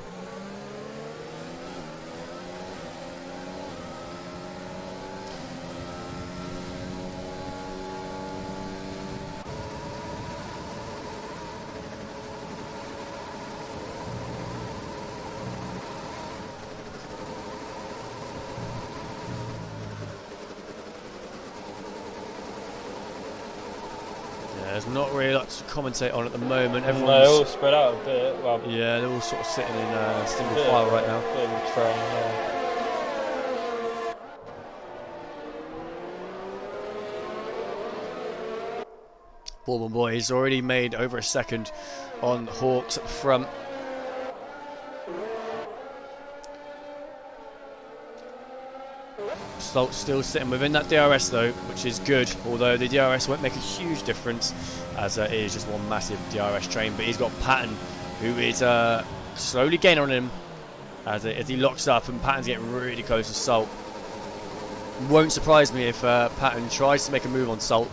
There's not really lots to commentate on at the moment. Everyone's they're all spread out a bit. Well, yeah, they're all sort of sitting in single file right now. Bit of a train, yeah. Bourbon boy has already made over a second on Hawks front. Salt still sitting within that DRS though, which is good, although the DRS won't make a huge difference as it is just one massive DRS train. But he's got Patton, who is slowly gaining on him as he locks up, and Patton's getting really close to Salt. Won't surprise me if Patton tries to make a move on Salt.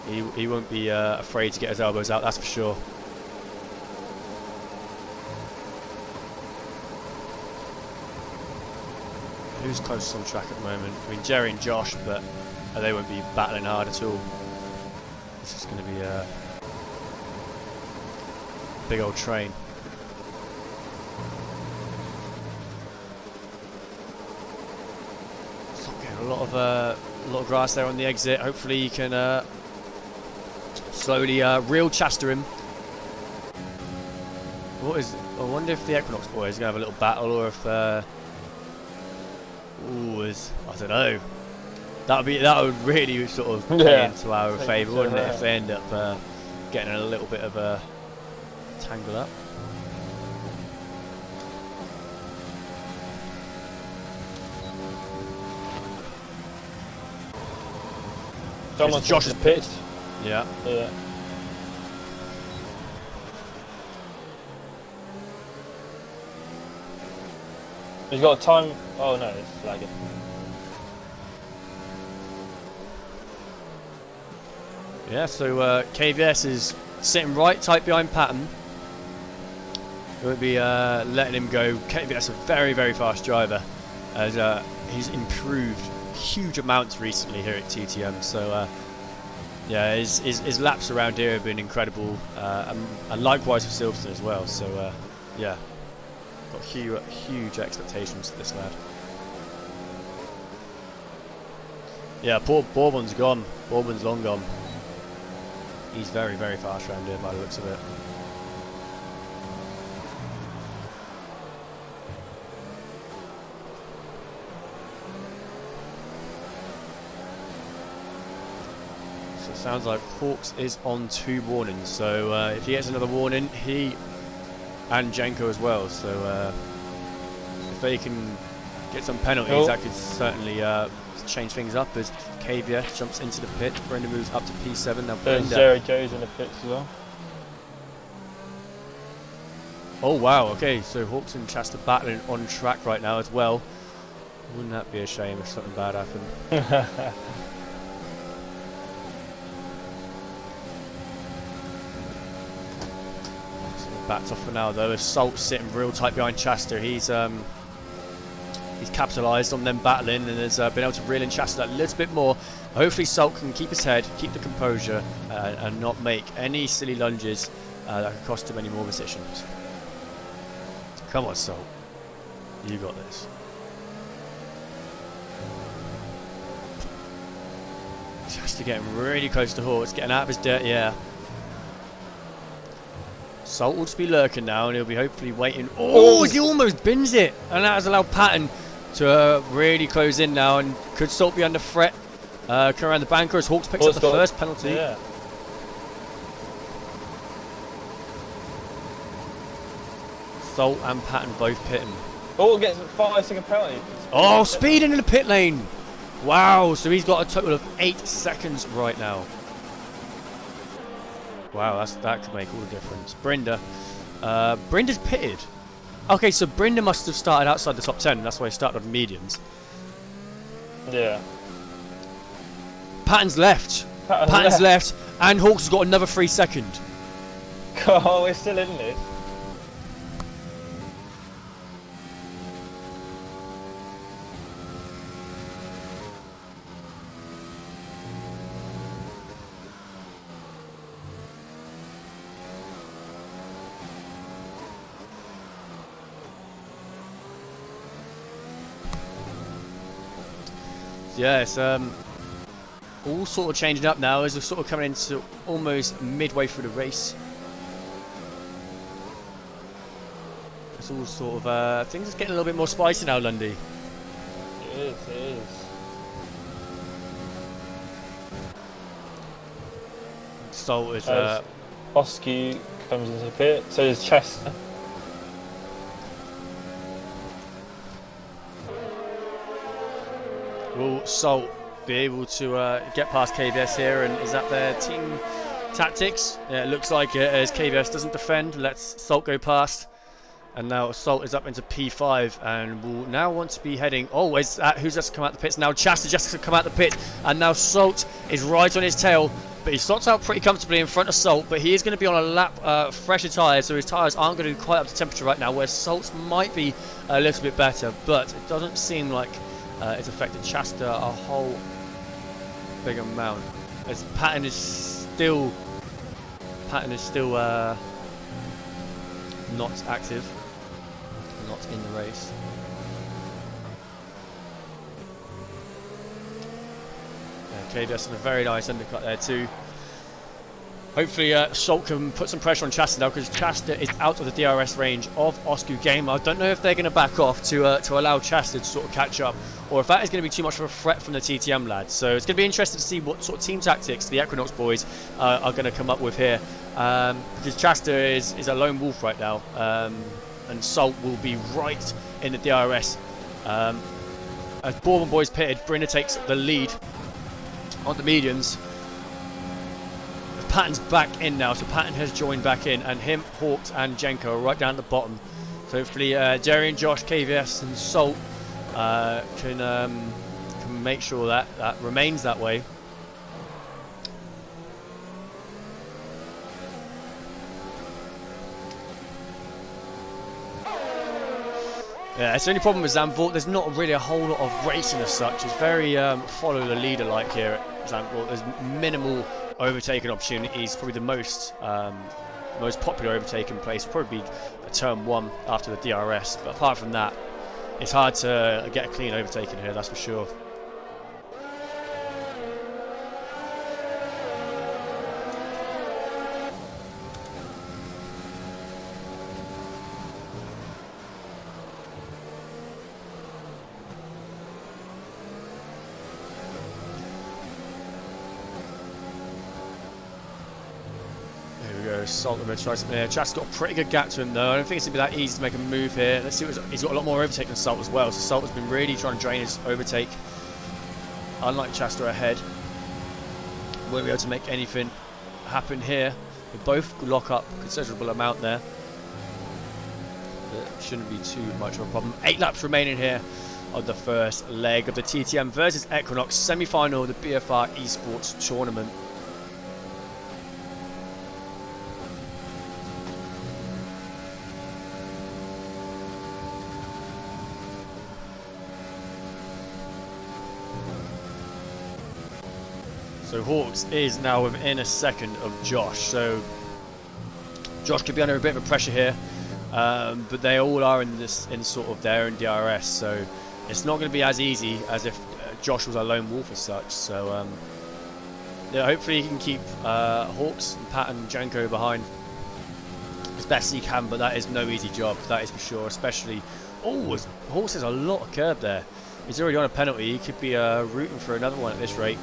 He won't be afraid to get his elbows out, that's for sure. Who's closest on track at the moment? I mean, Jerry and Josh, but they won't be battling hard at all. This is going to be a big old train. It's not getting a lot of grass there on the exit. Hopefully, you can slowly reel Chasta him. I wonder if the Equinox boys are going to have a little battle, or if. I don't know. That would really sort of play into our favour, wouldn't it? If they end up getting a little bit of a tangle up. Someone's Josh has pitched. Yeah. Yeah. He's got a time. Oh no, it's lagging. Yeah, so KVS is sitting right tight behind Patton. He won't be letting him go. KVS is a very, very fast driver, as he's improved huge amounts recently here at TTM. So yeah, his laps around here have been incredible, and likewise for Silverstone as well. So yeah, got huge expectations for this lad. Yeah, poor Bourbon's gone. Bourbon's long gone. He's very fast around here by the looks of it. So it sounds like Hawks is on 2 warnings. So if he gets another warning, he and Janko as well. So if they can get some penalties, that could certainly change things up as KVS jumps into the pit. Brenda moves up to P7. Now There's Brenda. Jerry Joe's in the pits as well. Oh wow, okay, so Hawks and Chester battling on track right now as well. Wouldn't that be a shame if something bad happened? So backed off for now though, as Salt sitting real tight behind Chester. He's capitalised on them battling and has been able to reel in Chester that little bit more. Hopefully Salt can keep his head, keep the composure, and not make any silly lunges that could cost him any more positions. Come on, Salt. You got this. Chester getting really close to Hawks, getting out of his dirty air. Salt will just be lurking now, and he'll be hopefully waiting. Oh, he almost bins it, and that has allowed Patton to really close in now, and could Salt be under threat? Come around the banker as Hawks picks up the first penalty. Yeah. Salt and Patton both pitting. Oh, gets a 5-second penalty. Oh, speeding in the pit lane. Wow, so he's got a total of 8 seconds right now. Wow, that could make all the difference. Brenda. Brenda's pitted. Okay, so Brenda must have started outside the top 10. That's why he started on mediums. Yeah. Patton's left. Patton's left. And Hawks has got another 3 seconds. Oh, we're still in this. Yeah, it's all sort of changing up now as we're sort of coming into almost midway through the race. It's all sort of things are getting a little bit more spicy now, Lundy. It is. Salt is Oski comes into the pit, so does Chester. will Salt be able to get past KVS here, and is that their team tactics? Yeah, it looks like it, as KVS doesn't defend, lets Salt go past, and now Salt is up into P5 and will now want to be heading. Oh, who's just come out the pits now? Chester just come out the pit, and now Salt is right on his tail, but he slots out pretty comfortably in front of Salt, but he is going to be on a lap fresher tyres, so his tyres aren't going to be quite up to temperature right now, where Salt's might be a little bit better, but it doesn't seem like it's affected Chester a whole big amount, as Patton is still not active, not in the race. KVS in a very nice undercut there too. Hopefully Salt can put some pressure on Chester now, because Chester is out of the DRS range of Oscu game. I don't know if they're going to back off to allow Chester to sort of catch up, or if that is going to be too much of a threat from the TTM lads. So it's going to be interesting to see what sort of team tactics the Equinox boys are going to come up with here, because Chester is a lone wolf right now, and Salt will be right in the DRS. As Bourbon boys pitted, Brinner takes the lead on the mediums. Patton's back in now, so Patton has joined back in, and him, Hawks and Jenko are right down at the bottom. So hopefully Jerry and Josh, KVS and Salt can make sure that remains that way. Yeah, it's the only problem with Zandvoort. There's not really a whole lot of racing as such. It's very follow the leader like here at Zandvoort. There's minimal overtaking opportunities. Probably the most popular overtaking place would probably be a turn 1 after the DRS. But apart from that, it's hard to get a clean overtaking here, that's for sure. Salt going to try something here. Chat's got a pretty good gap to him though. I don't think it's going to be that easy to make a move here. Let's see what he's got a lot more overtake than Salt as well. So Salt has been really trying to drain his overtake. Unlike Chester ahead. Won't be able to make anything happen here. They both lock up a considerable amount there. But it shouldn't be too much of a problem. 8 laps remaining here on the first leg of the TTM versus Equinox semi-final of the BFR Esports tournament. So Hawks is now within a second of Josh. So Josh could be under a bit of pressure here, but they all are in sort of their own DRS. So it's not going to be as easy as if Josh was a lone wolf as such. So yeah, hopefully he can keep Hawks and Pat and Janko behind as best he can. But that is no easy job. That is for sure. Especially Hawks has a lot of curb there. He's already on a penalty. He could be rooting for another one at this rate.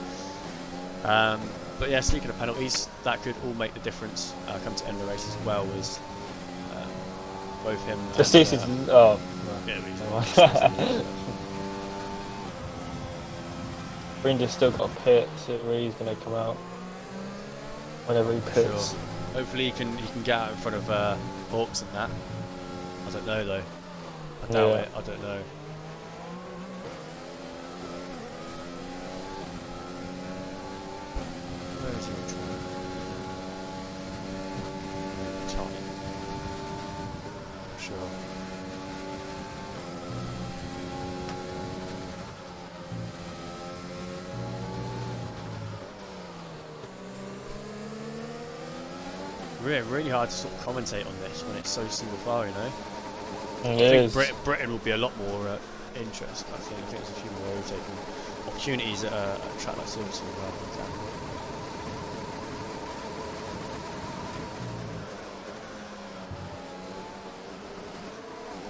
But yeah, speaking of penalties, that could all make the difference come to end the race as well as both him and... Brinda's still got a pit, so he's going to come out whenever he pits. Sure. Hopefully he can get out in front of Hawks and that. I don't know though. I doubt it. I don't know. Really hard to sort of commentate on this when it's so single file, you know. I think Britain will be a lot more interest. I think there's a few more overtaking opportunities at a track like Silverstone rather than Zandvoort.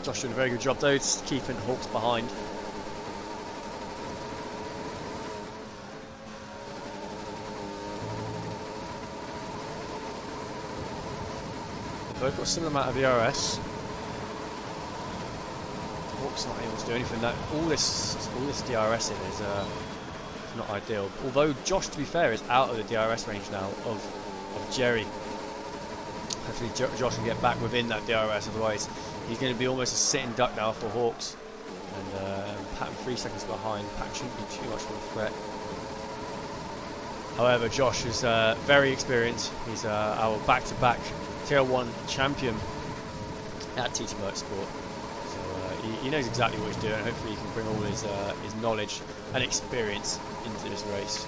Josh doing a very good job though, just keeping Hawks behind. Both got a similar amount of ERS. Hawks not able to do anything. That all this DRS in is not ideal. Although Josh, to be fair, is out of the DRS range now of Jerry. Hopefully Josh can get back within that DRS. Otherwise, he's going to be almost a sitting duck now for Hawks. And Patton 3 seconds behind. Patton shouldn't be too much of a threat. However, Josh is very experienced. He's our back-to-back Tier 1 champion at TT Motorsport, so he knows exactly what he's doing. Hopefully he can bring all his knowledge and experience into this race.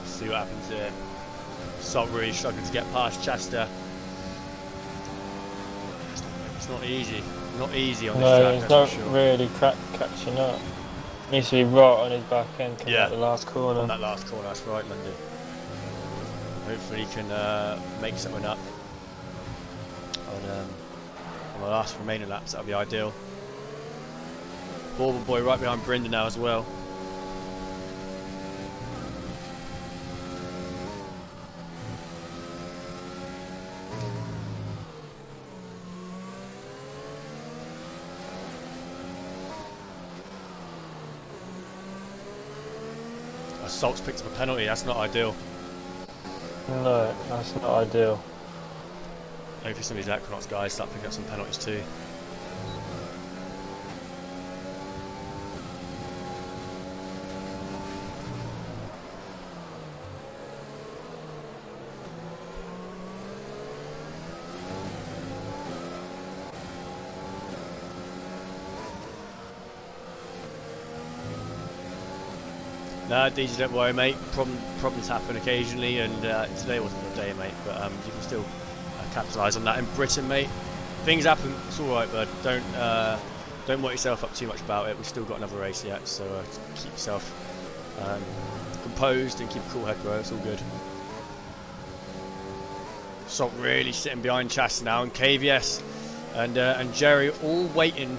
See what happens here. Salt really struggling to get past Chester. It's not easy. Not easy on this track. No, he's not really catching up. Needs to be right on his back end coming out the last corner. On that last corner, that's right, Lundy. Hopefully he can make something up on the last remaining laps. That would be ideal. Bauble Boy right behind Brendan now as well. Salt's picked up a penalty. That's not ideal. No, that's not ideal. Hopefully some of these Equinox guys start picking up some penalties too. No, DJ, don't worry, mate. Problems happen occasionally, and today wasn't your day, mate. But you can still capitalise on that in Britain, mate. Things happen. It's all right, bud. Don't work yourself up too much about it. We've still got another race yet, so keep yourself composed and keep a cool head, bro. It's all good. Salt really sitting behind Chasta now, and KVS and Jerry all waiting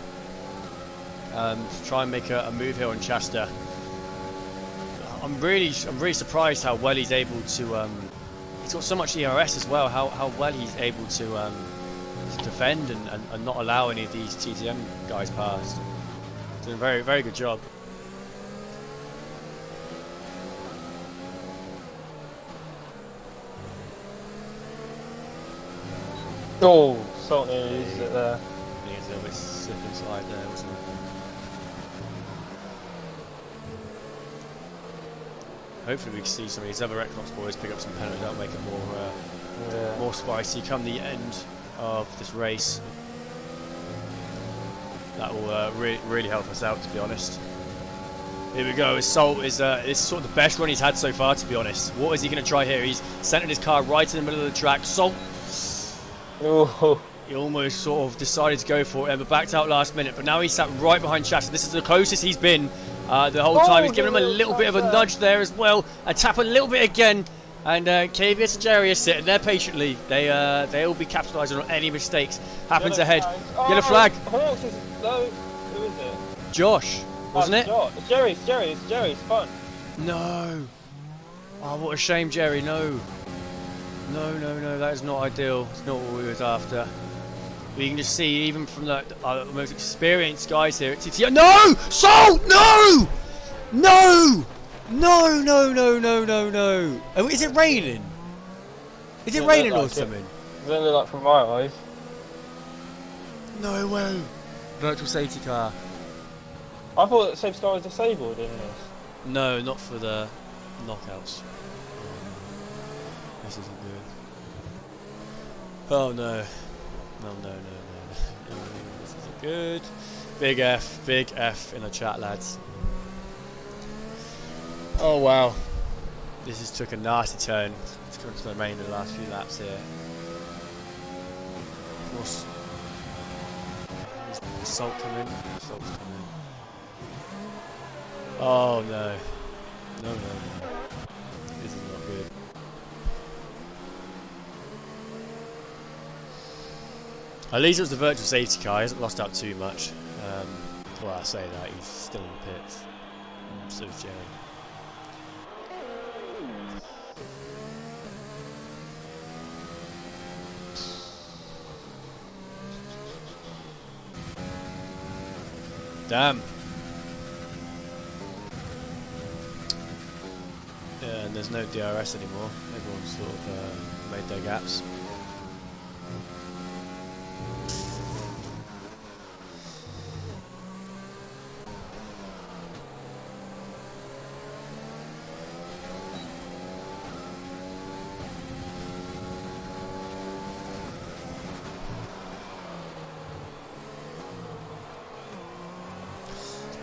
to try and make a move here on Chasta. I'm really surprised how well he's able to. He's got so much ERS as well. How well he's able to defend and not allow any of these TTM guys past. Doing a very good job. Oh, Salt nearly uses it there. He was a little bit slip inside there, wasn't he? Hopefully we can see some of these other Equinox boys pick up some penalties. That'll make it more spicy come the end of this race. That will really help us out, to be honest. Here we go. Salt is sort of the best run he's had so far, to be honest. What is he going to try here? He's centered his car right in the middle of the track. Salt. Oh. He almost sort of decided to go for it, but backed out last minute. But now he's sat right behind Chasta. This is the closest he's been the whole time. He's given him a little bit of a nudge there as well. A tap a little bit again. And KVS and Jerry are sitting there patiently. They'll be capitalising on any mistakes. Happens ahead. Yellow flag. Hawks is no. Who is it? Josh, wasn't it? Josh. It's Jerry's fun. No. Oh, what a shame, Jerry. No. No. That is not ideal. It's not what we was after. We can just see, even from the most experienced guys here at TTM. No! Salt! No! No! No. Oh, is it raining? Is it raining or something? It doesn't look like from my eyes. No way. Virtual safety car. I thought that safety car was disabled in this. No, not for the knockouts. This isn't good. Oh no. No. This isn't good. Big F in the chat, lads. Oh wow. This has took a nasty turn. It's come to the remainder of the last few laps here. Of course. Is Salt coming? Salt's coming. Oh no. No. This is not good. At least it was the virtual safety car. He hasn't lost out too much. Well, I say that, he's still in the pits. So is Jerry. Damn. Yeah, and there's no DRS anymore. Everyone's sort of made their gaps.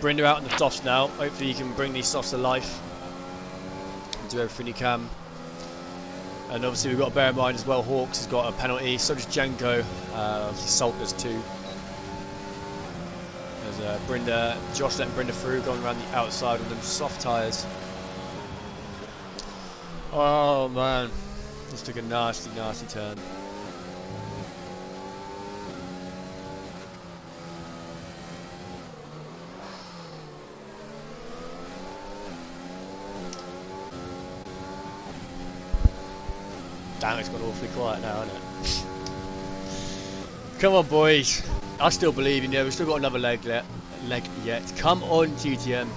Brinder out on the softs now. Hopefully you can bring these softs to life and do everything you can. And obviously we've got to bear in mind as well, Hawks has got a penalty, so does Jenko, obviously Salt does too. There's Brinder, Josh letting Brinder through, going around the outside with them soft tyres. Oh man, this took a nasty turn. Damn, it's got awfully quiet now, hasn't it? Come on, boys. I still believe in you. We've still got another leg yet. Come on, TTM.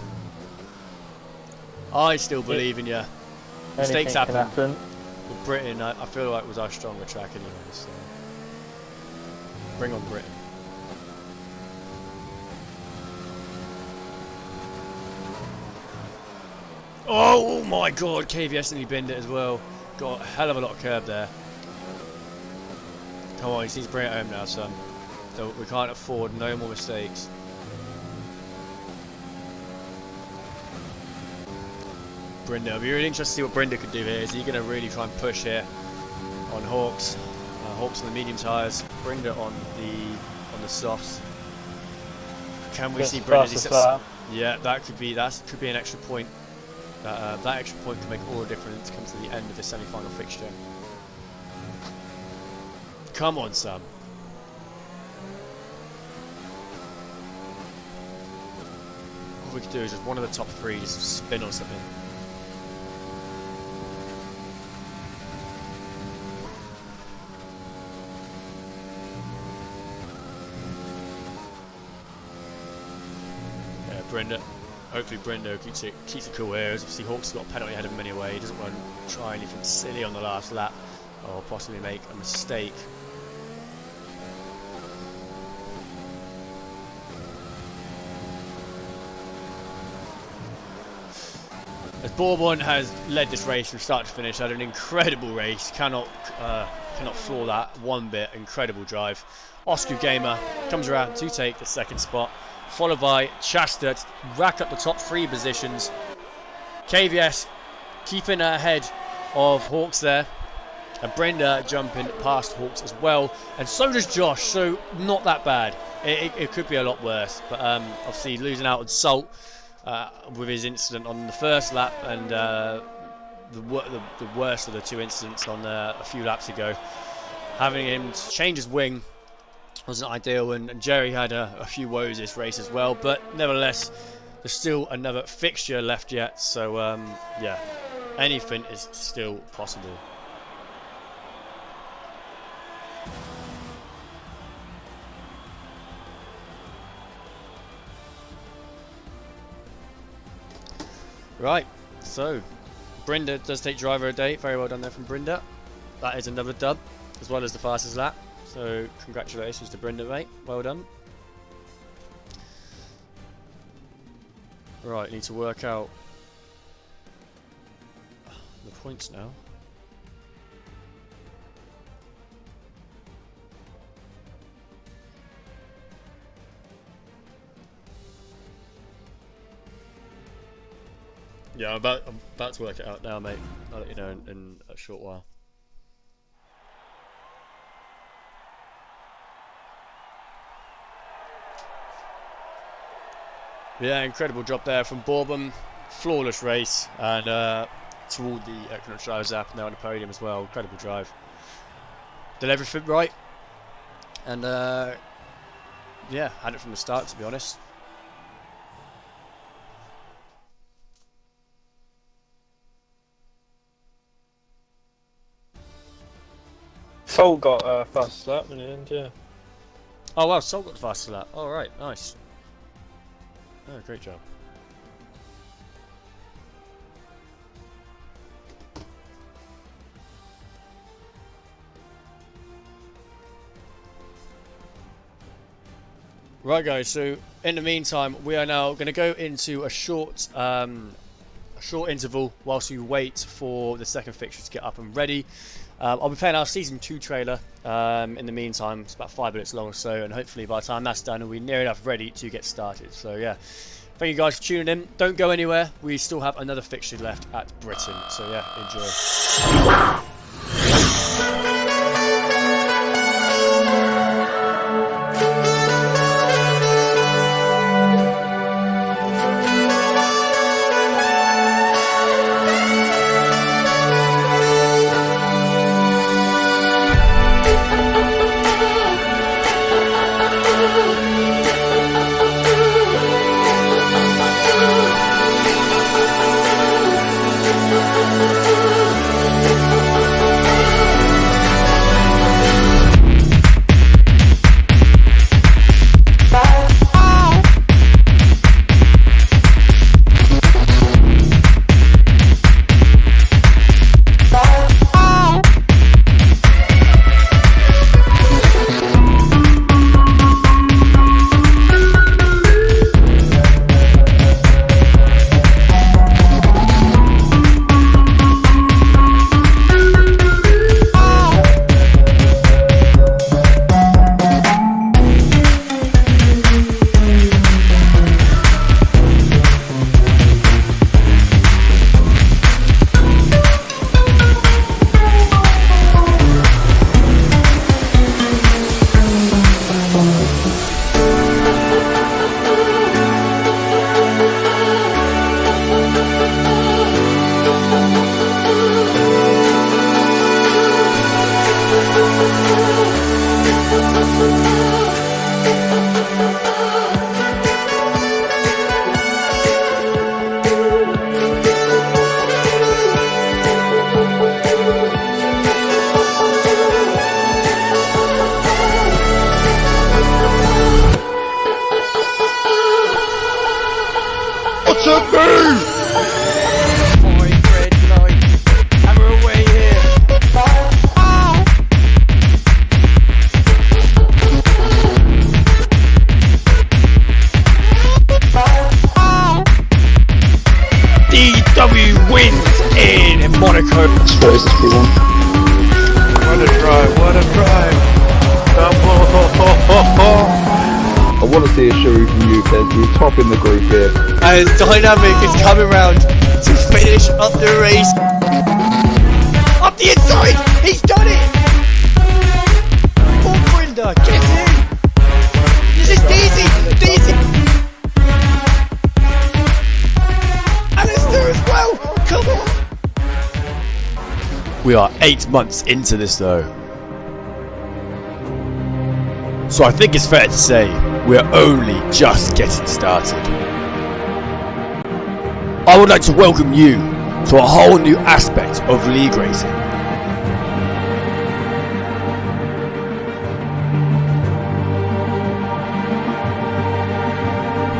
I still believe in you. Mistakes Anything can happen. happen. But Britain, I feel like was our stronger track anyway. So bring on Britain. Oh my God, KVS nearly binned it as well. Got a hell of a lot of curb there. Come on, he needs to bring it home now, son. We can't afford no more mistakes. Brenda, it'll be really interesting to see what Brenda could do here. Is he going to really try and push here on Hawks? Hawks on the medium tyres, Brenda on the softs. Can we see Brenda? Yeah, that could be an extra point. That extra point can make all the difference. Comes to the end of the semi-final fixture. Come on, Sam. All we could do is just one of the top three just spin or something. Yeah, Brenda. Hopefully Brendo keeps it cool here. Obviously Hawks got a penalty ahead of him anyway. He doesn't want to try anything silly on the last lap or possibly make a mistake. As Bourbon has led this race from start to finish, had an incredible race. Cannot flaw that one bit. Incredible drive. Oscar Gamer comes around to take the second spot, followed by Chasta to rack up the top three positions. KVS keeping ahead of Hawks there, and Brenda jumping past Hawks as well, and so does Josh, so not that bad. It could be a lot worse, but obviously losing out on Salt with his incident on the first lap, and the worst of the two incidents on a few laps ago. Having him change his wing wasn't ideal, and Jerry had a few woes this race as well, but nevertheless there's still another fixture left yet, so yeah, anything is still possible. Right, so Brenda does take driver a day. Very well done there from Brenda. That is another dub, as well as the fastest lap. So congratulations to Brenda, mate. Well done. Right, need to work out the points now. Yeah, I'm about to work it out now, mate. I'll let you know in a short while. Yeah, incredible job there from Bourbon. Flawless race, and toward the Equinox drivers up now on the podium as well. Incredible drive. Did everything right, and yeah, had it from the start, to be honest. Sol got fast lap in the end, yeah. Oh wow, Sol got the fastest lap. All right, nice. Oh, great job. Right, guys. So in the meantime, we are now going to go into a short interval whilst we wait for the second fixture to get up and ready. I'll be playing our Season 2 trailer in the meantime. It's about 5 minutes long or so, and hopefully by the time that's done, we'll be near enough ready to get started. So yeah, thank you guys for tuning in. Don't go anywhere. We still have another fixture left at Britain. So yeah, enjoy. should be! Fine, Fred, like, hammer away here. DW wins in Monaco. What is this P1? What a drive, what a drive. I want to see a shoe from you, Ted. We're topping the group here. And Dynamic is coming round to finish up the race. Up the inside! He's done it! Oh, Brenda, get in! This is Daisy! Daisy! Alistair as well! Come on! We are 8 months into this though. So I think it's fair to say we're only just getting started. I would like to welcome you to a whole new aspect of league racing.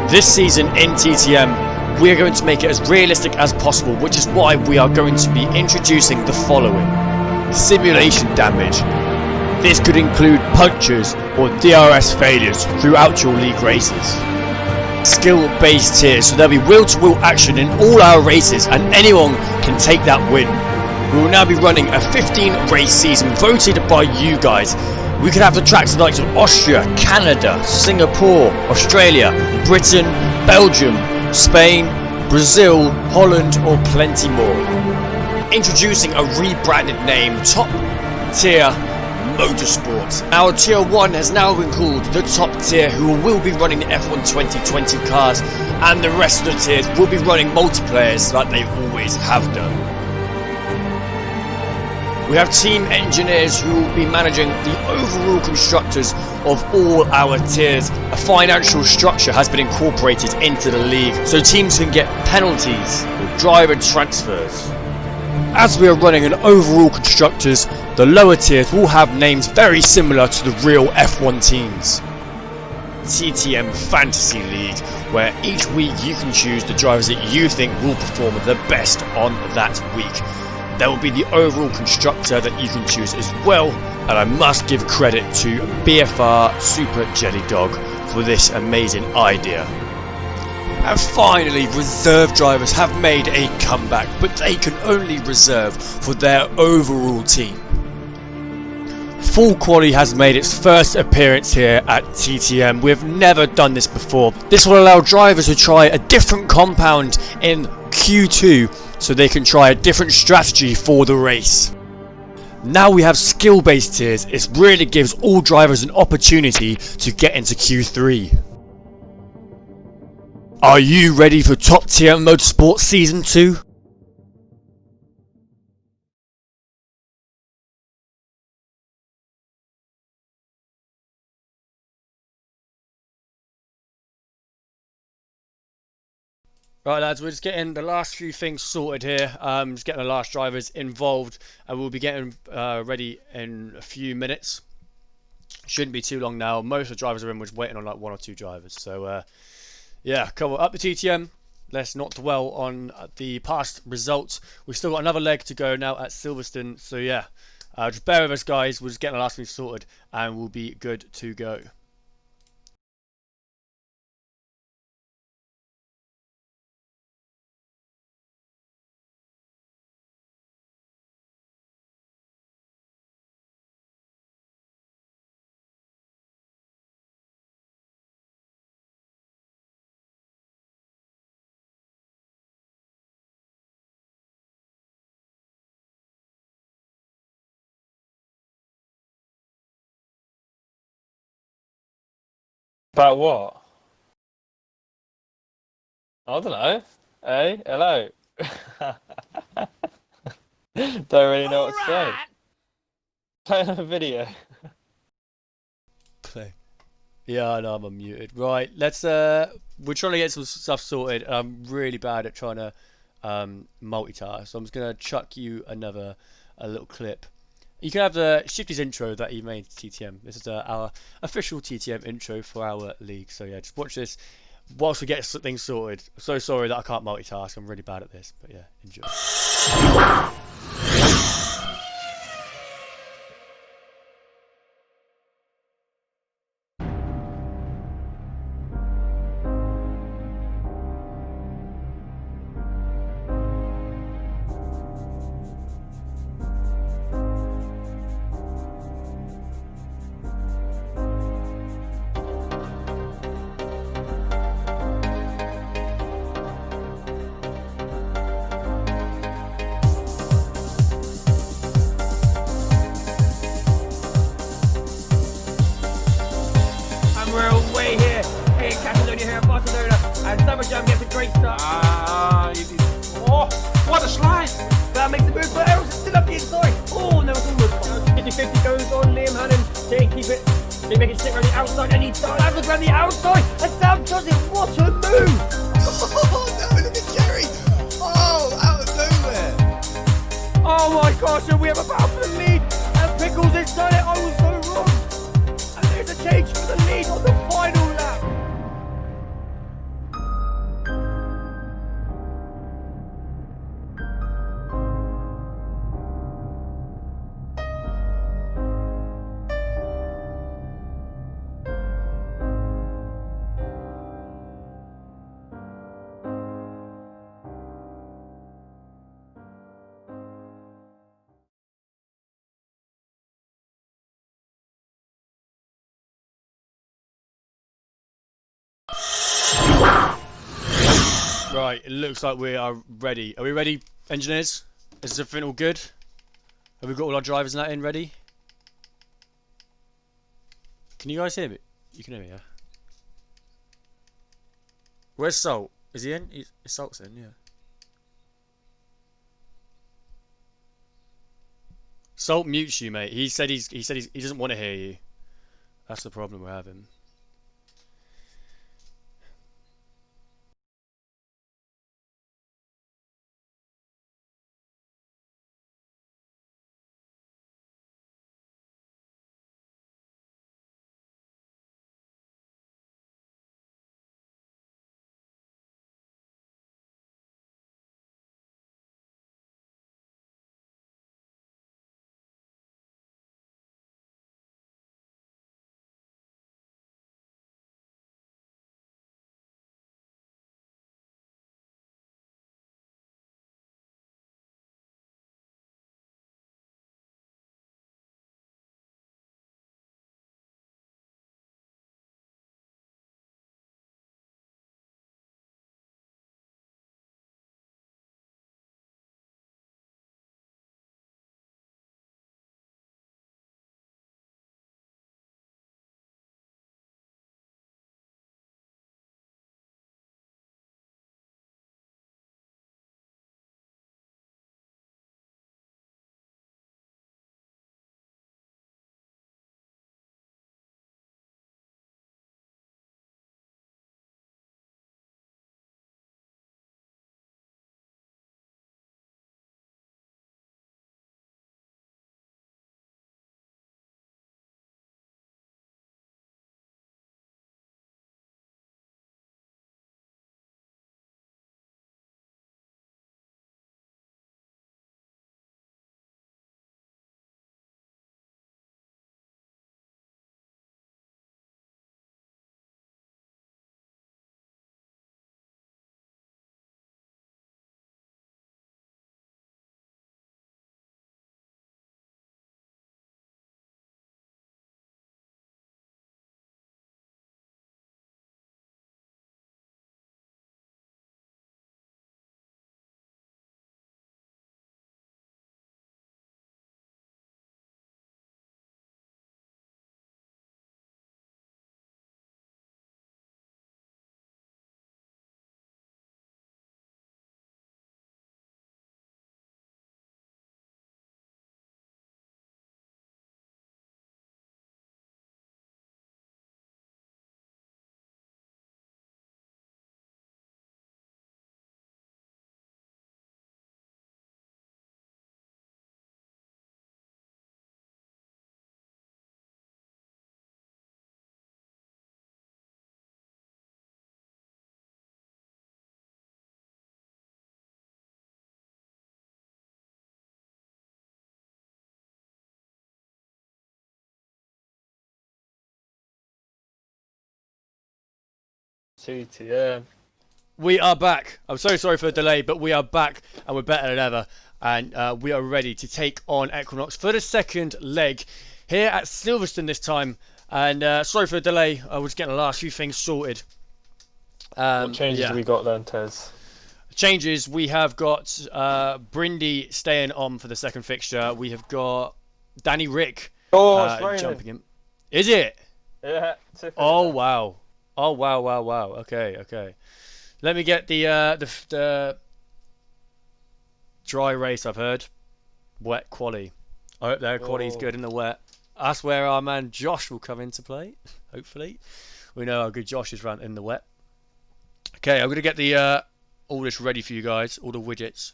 This season in TTM, we are going to make it as realistic as possible, which is why we are going to be introducing the following. Simulation damage. This could include punctures or DRS failures throughout your league races. Skill-based tiers, so there'll be wheel-to-wheel action in all our races and anyone can take that win. We will now be running a 15-race season voted by you guys. We could have the tracks of the likes of Austria, Canada, Singapore, Australia, Britain, Belgium, Spain, Brazil, Holland or plenty more. Introducing a rebranded name, Top Tier Motorsports. Our Tier 1 has now been called the Top Tier, who will be running the F1 2020 cars, and the rest of the tiers will be running multiplayers like they always have done. We have team engineers who will be managing the overall constructors of all our tiers. A financial structure has been incorporated into the league, so teams can get penalties or driver transfers. As we are running an overall constructors, the lower tiers will have names very similar to the real F1 teams. TTM Fantasy League, where each week you can choose the drivers that you think will perform the best on that week. There will be the overall constructor that you can choose as well, and I must give credit to BFR Super Jelly Dog for this amazing idea. And finally, reserve drivers have made a comeback, but they can only reserve for their overall team. Full Quali has made its first appearance here at TTM. We've never done this before. This will allow drivers to try a different compound in Q2 so they can try a different strategy for the race. Now we have skill-based tiers, it really gives all drivers an opportunity to get into Q3. Are you ready for Top Tier Motorsport Season 2? Right lads, we're just getting the last few things sorted here, just getting the last drivers involved, and we'll be getting ready in a few minutes. Shouldn't be too long now. Most of the drivers are in, we're just waiting on like 1 or 2 drivers. So yeah, come on, up the TTM. Let's not dwell on the past results. We've still got another leg to go now at Silverstone. So yeah, just bear with us guys. We're just getting the last thing sorted and we'll be good to go. About what? I don't know. Hey, hello. Don't really know what to say. Play a video. Play. Yeah, I know I'm unmuted. Right, let's we're trying to get some stuff sorted. I'm really bad at trying to multitask, so I'm just gonna chuck you a little clip. You can have the Shifty's intro that he made to TTM. This is our official TTM intro for our league. So yeah, just watch this. whilst we get things sorted. I'm so sorry that I can't multitask. I'm really bad at this, but yeah, enjoy. And we're away here in Catalonia here in Barcelona. And Summer Jam gets a great start. Oh, what a slide! That makes the move, but Errol's still up the inside. Oh, no, it's almost 50-50 goes on Liam Hannon. They keep it. They make it stick around the outside, and he dives around the outside. And Sam does it. What a move! Oh no, look at Jerry! Oh, out of nowhere! Oh my gosh, and we have a battle for the lead. And Pickles has done it. I was so wrong. And there's a change for the lead on the final lap. Right, it looks like we are ready. Are we ready, engineers? Is everything all good? Have we got all our drivers and that in ready? Can you guys hear me? You can hear me, yeah? Where's Salt? Is he in? Salt's in, yeah. Salt mutes you, mate. He said he doesn't want to hear you. That's the problem we're having. TTM. We are back. I'm so sorry for the delay, but we are back and we're better than ever. And we are ready to take on Equinox for the second leg here at Silverstone this time. And sorry for the delay. I was getting the last few things sorted. What changes have we got then, Tez? Changes. We have got Brindy staying on for the second fixture. We have got Danny Rick jumping in. Is it? Yeah. Oh wow. Oh wow. Okay. Let me get the dry race. I've heard wet quali. I hope their quali is good in the wet. That's where our man Josh will come into play. Hopefully, we know how good Josh is run in the wet. Okay, I'm gonna get the all this ready for you guys, all the widgets,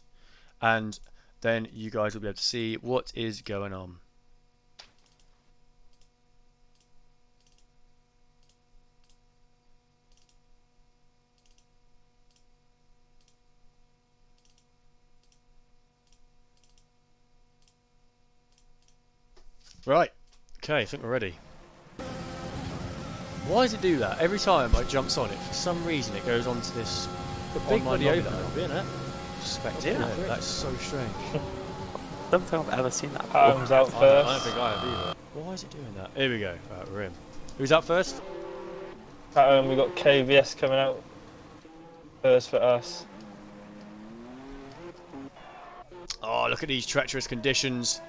and then you guys will be able to see what is going on. Right, okay, I think we're ready. Why does it do that? Every time I jumps on it, for some reason it goes onto this big online bloody overload. isn't it? Spectacular. Yeah. That's so strange. I don't think I've ever seen that before. Adam's out I first. don't think I have either. Why is it doing that? Here we go. Right, we're in. Who's up first? We got KVS coming out first for us. Oh, look at these treacherous conditions.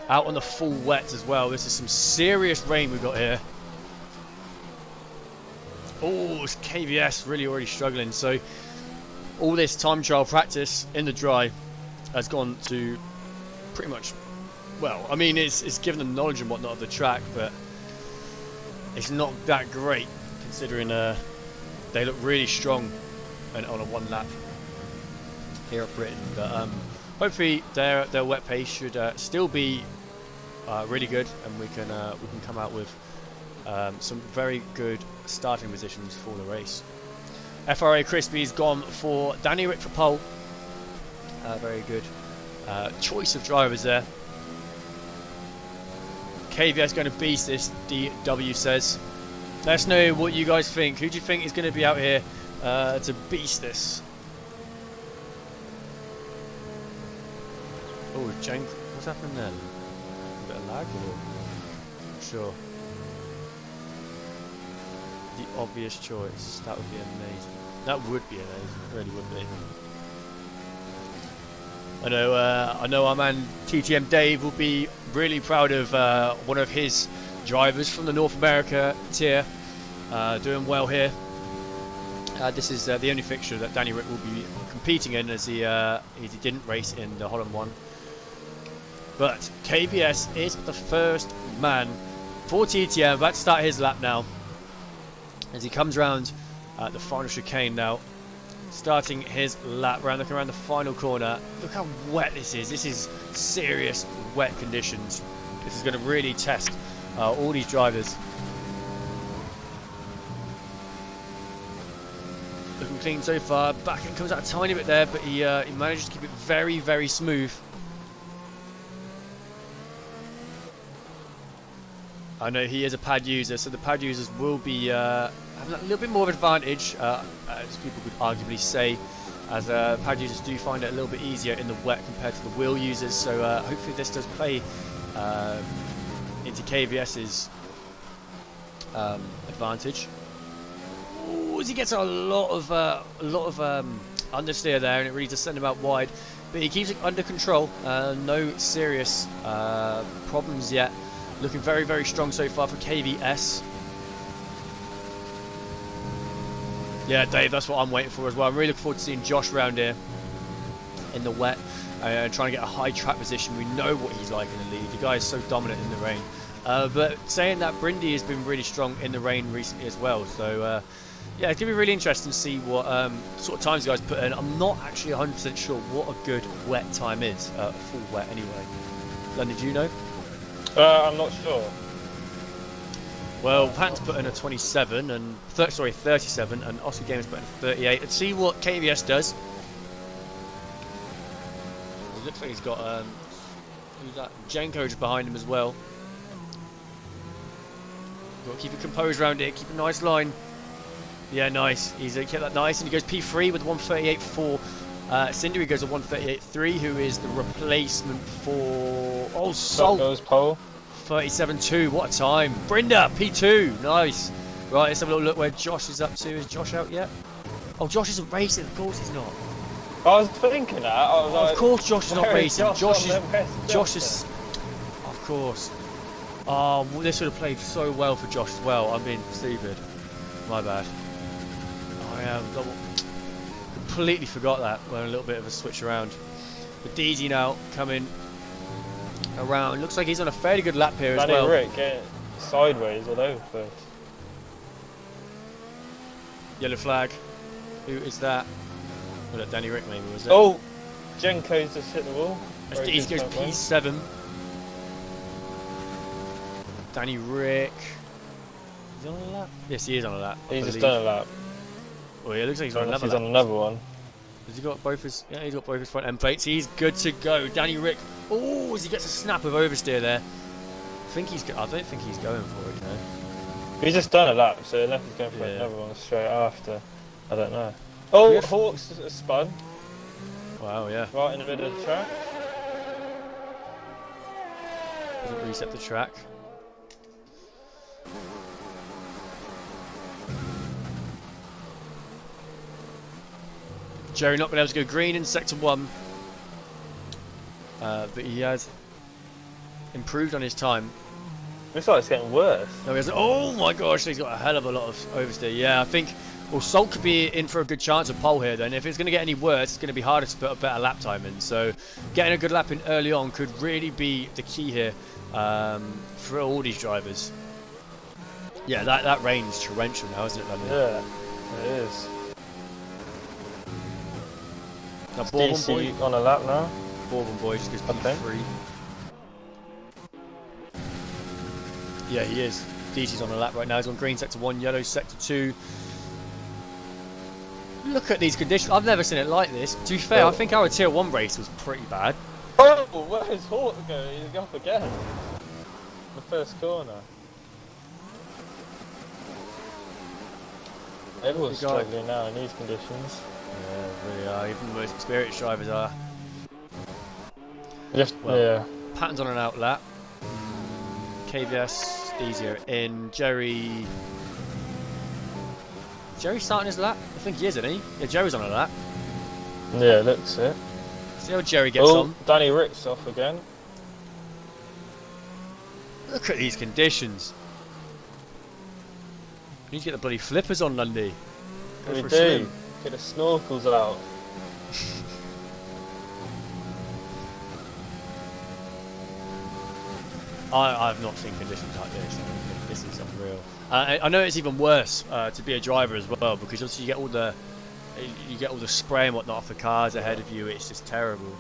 Out on the full wet as well. This is some serious rain we've got here. Oh, it's KVS really already struggling. So all this time trial practice in the dry has gone to pretty much, well, I mean, it's given them knowledge and whatnot of the track, but it's not that great considering they look really strong and on a one lap here at Britain. But hopefully their wet pace should still be really good, and we can come out with some very good starting positions for the race. FRA Crispy's gone for Danny Rick for pole. Very good choice of drivers there. KVS going to beast this, DW says. Let us know what you guys think. Who do you think is going to be out here to beast this? Oh, Jank, what's happening then? A bit of lag or? Sure. The obvious choice. That would be amazing. That would be amazing. It really would be. I know our man TTM Dave will be really proud of one of his drivers from the North America tier doing well here. This is the only fixture that Danny Rick will be competing in, as he didn't race in the Holland one. But KVS is the first man for TTM, about to start his lap now. As he comes around the final chicane now, starting his lap round, looking around the final corner. Look how wet this is. This is serious wet conditions. This is going to really test all these drivers. Looking clean so far. Back end comes out a tiny bit there, but he manages to keep it very, very smooth. I know he is a pad user, so the pad users will be having a little bit more of an advantage, as people could arguably say, as pad users do find it a little bit easier in the wet compared to the wheel users. So hopefully this does play into KVS's advantage. Ooh, as he gets a lot of understeer there, and it really does send him out wide. But he keeps it under control. No serious problems yet. Looking very, very strong so far for KVS. Yeah, Dave, that's what I'm waiting for as well. I'm really looking forward to seeing Josh round here in the wet and trying to get a high track position. We know what he's like in the lead. The guy is so dominant in the rain. But saying that, Brindy has been really strong in the rain recently as well. So, yeah, it's going to be really interesting to see what sort of times you guys put in. I'm not actually 100% sure what a good wet time is, full wet anyway. Len, did you know? I'm not sure. Well, Patton's put in a 27 and 37, and Oscar Games put in a 38. Let's see what KVS does. It looks like he's got who's that? Janko behind him as well. Got to keep it composed around it. Keep a nice line. Yeah, nice. He's kept that nice, and he goes P3 with 138.4. Cinder, he goes a 138.3, who is the replacement for Salt. Goes pole. 37.2. What a time. Brinda P2. Nice. Right, let's have a little look where Josh is up to. Is Josh out yet? Oh, Josh isn't racing. Of course he's not. I was thinking that. I was like, Of course Josh is not where is racing. Josh on the Josh is. Of course. Oh, well, this would have played so well for Josh as well. I'm being stupid. My bad. I am completely forgot that. Well, a little bit of a switch around. But DZ now coming around. Looks like he's on a fairly good lap here as well. Rick getting sideways all over the place. Yellow flag. Who is that? Was that Danny Rick maybe, was it? Oh! Jenko's just hit the wall. He goes P7. Danny Rick. Is he on a lap? Yes, he is on a lap. He's just done a lap. Oh yeah, looks like he's on another He's lap. on another one. Has he got both his? Yeah, he's got both his front end plates. He's good to go. Danny Rick. Oh, as he gets a snap of oversteer there. I don't think he's going for it, you know. He's just done a lap, so unless he's going for another one straight after, I don't know. Oh, Hawks spun. Wow, yeah. Right in the middle of the track. Doesn't reset the track. Jerry not been able to go green in sector 1. But he has improved on his time. Looks like it's getting worse. No, he hasn't. Oh my gosh, he's got a hell of a lot of oversteer. Yeah, I think Salt could be in for a good chance of pole here then. If it's going to get any worse, it's going to be harder to put a better lap time in. So getting a good lap in early on could really be the key here for all these drivers. Yeah, that rain's torrential now, isn't it, London? Yeah, it is. Now, Bourbon Boy on a lap now. Bourbon Boy just goes P3. Yeah, he is. DC's on a lap right now. He's on green sector 1, yellow sector 2. Look at these conditions. I've never seen it like this. To be fair, I think our tier 1 race was pretty bad. Oh, where's Hawk going? He's up again. The first corner. Everyone's struggling now in these conditions. Yeah, really are. Even the most experienced drivers are. Yeah. Patton's on an out lap. KVS easier in. Jerry starting his lap? I think he is, isn't he? Yeah, Jerry's on a lap. Yeah, looks it. See how Jerry gets on. Danny Rick's off again. Look at these conditions. You need to get the bloody flippers on, Lundy. We do. Get the snorkels out. I've not seen conditions like this. This is unreal. I know it's even worse to be a driver as well, because obviously you get all the spray and whatnot off the cars ahead of you. It's just terrible.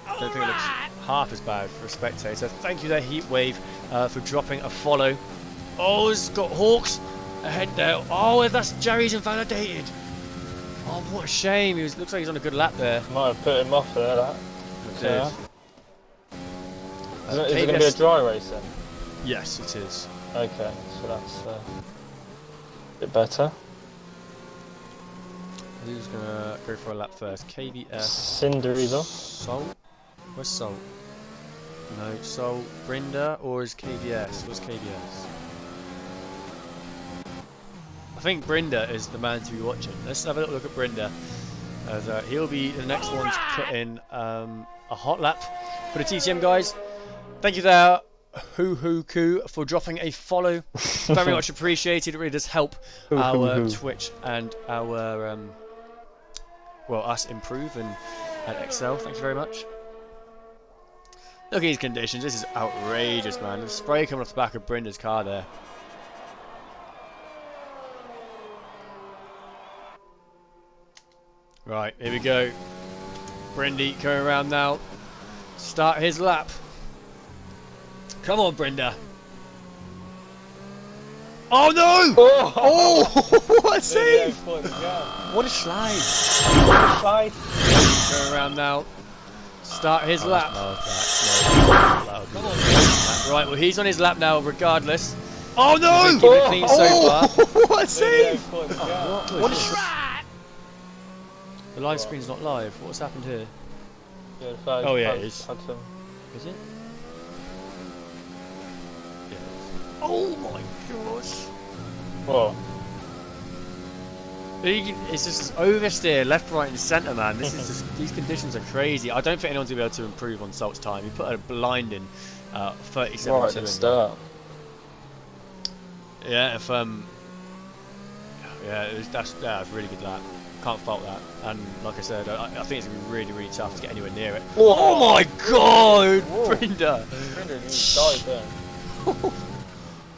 I don't think it looks half as bad for a spectator. Thank you there, Heatwave, for dropping a follow. Oh, it's got Hawks ahead there. Oh, that's Jerry's invalidated. Oh, what a shame. Looks like he's on a good lap there. Might have put him off there, that. It did. Is it going to be a dry race then? Yes, it is. Okay, so that's a bit better. Who's going to go for a lap first? KVS. Cinder either. Salt? Where's Salt? No, Salt. Brinda, or is KVS? Where's KVS? I think Brinda is the man to be watching. Let's have a little look at Brinda. As he'll be the next one to put in a hot lap for the TTM guys. Thank you there, Hoo for dropping a follow. Very much appreciated. It really does help our Twitch and our us improve and excel. Thank you very much. Look at these conditions. This is outrageous, man. The spray coming off the back of Brinda's car there. Right, here we go. Brindy coming around now. Start his lap. Come on, Brinda. Oh no! Oh, what a save! What a slide. Slide. Going around now. Start his lap. Come on. Right, well he's on his lap now regardless. Oh no! Keep it clean so far. What a save! What is The live screen's not live. What's happened here? Yeah, the flag Oh, yeah, has it is. had some. Is it? Yeah. Oh my gosh! What? It's just oversteer, left, right, and centre, man. This is just, these conditions are crazy. I don't think anyone's gonna be able to improve on Salt's time. He put a blinding 37 Right at the start. Yeah, if yeah, that's a really good lap. Can't fault that. And like I said, I think it's gonna be really, really tough to get anywhere near it. Whoa. Oh my God, Whoa. Brinda! Brendan, he died there.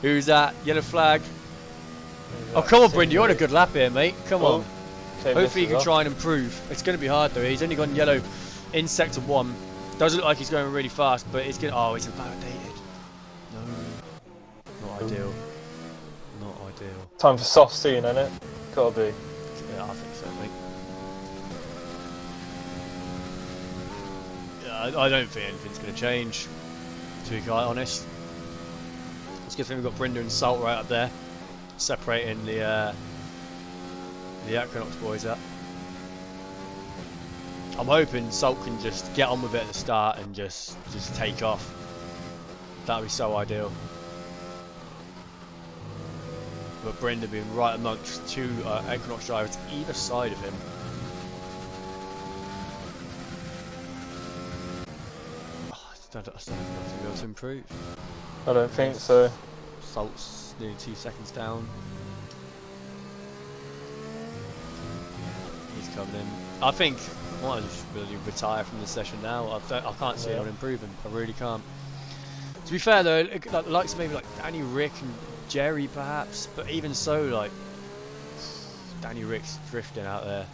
Who's that? Yellow flag. Oh come on, Brinda, you're on a good lap here, mate. Come on. Okay, Hopefully you misses can off. try and improve. It's going to be hard though. He's only gone yellow in sector 1. Doesn't look like he's going really fast, but it's going. Oh, it's invalidated. No, not ideal. Not ideal. Time for soft scene, isn't it? Gotta be. Yeah, I think so, mate. Yeah, I don't think anything's going to change. To be quite honest, it's a good thing we've got Brinda and Salt right up there, separating the Equinox boys up. I'm hoping Salt can just get on with it at the start and just take off. That'd be so ideal. But Brinda being right amongst two Equinox drivers either side of him. Oh, I don't know if he'll be able to improve. I don't think so. Salt's nearly 2 seconds down. He's coming in. I think I might just really retire from the session now. I can't see anyone improving. I really can't. To be fair though, like the likes of maybe like Danny, Rick, and Jerry perhaps, but even so, like Danny Rick's drifting out there.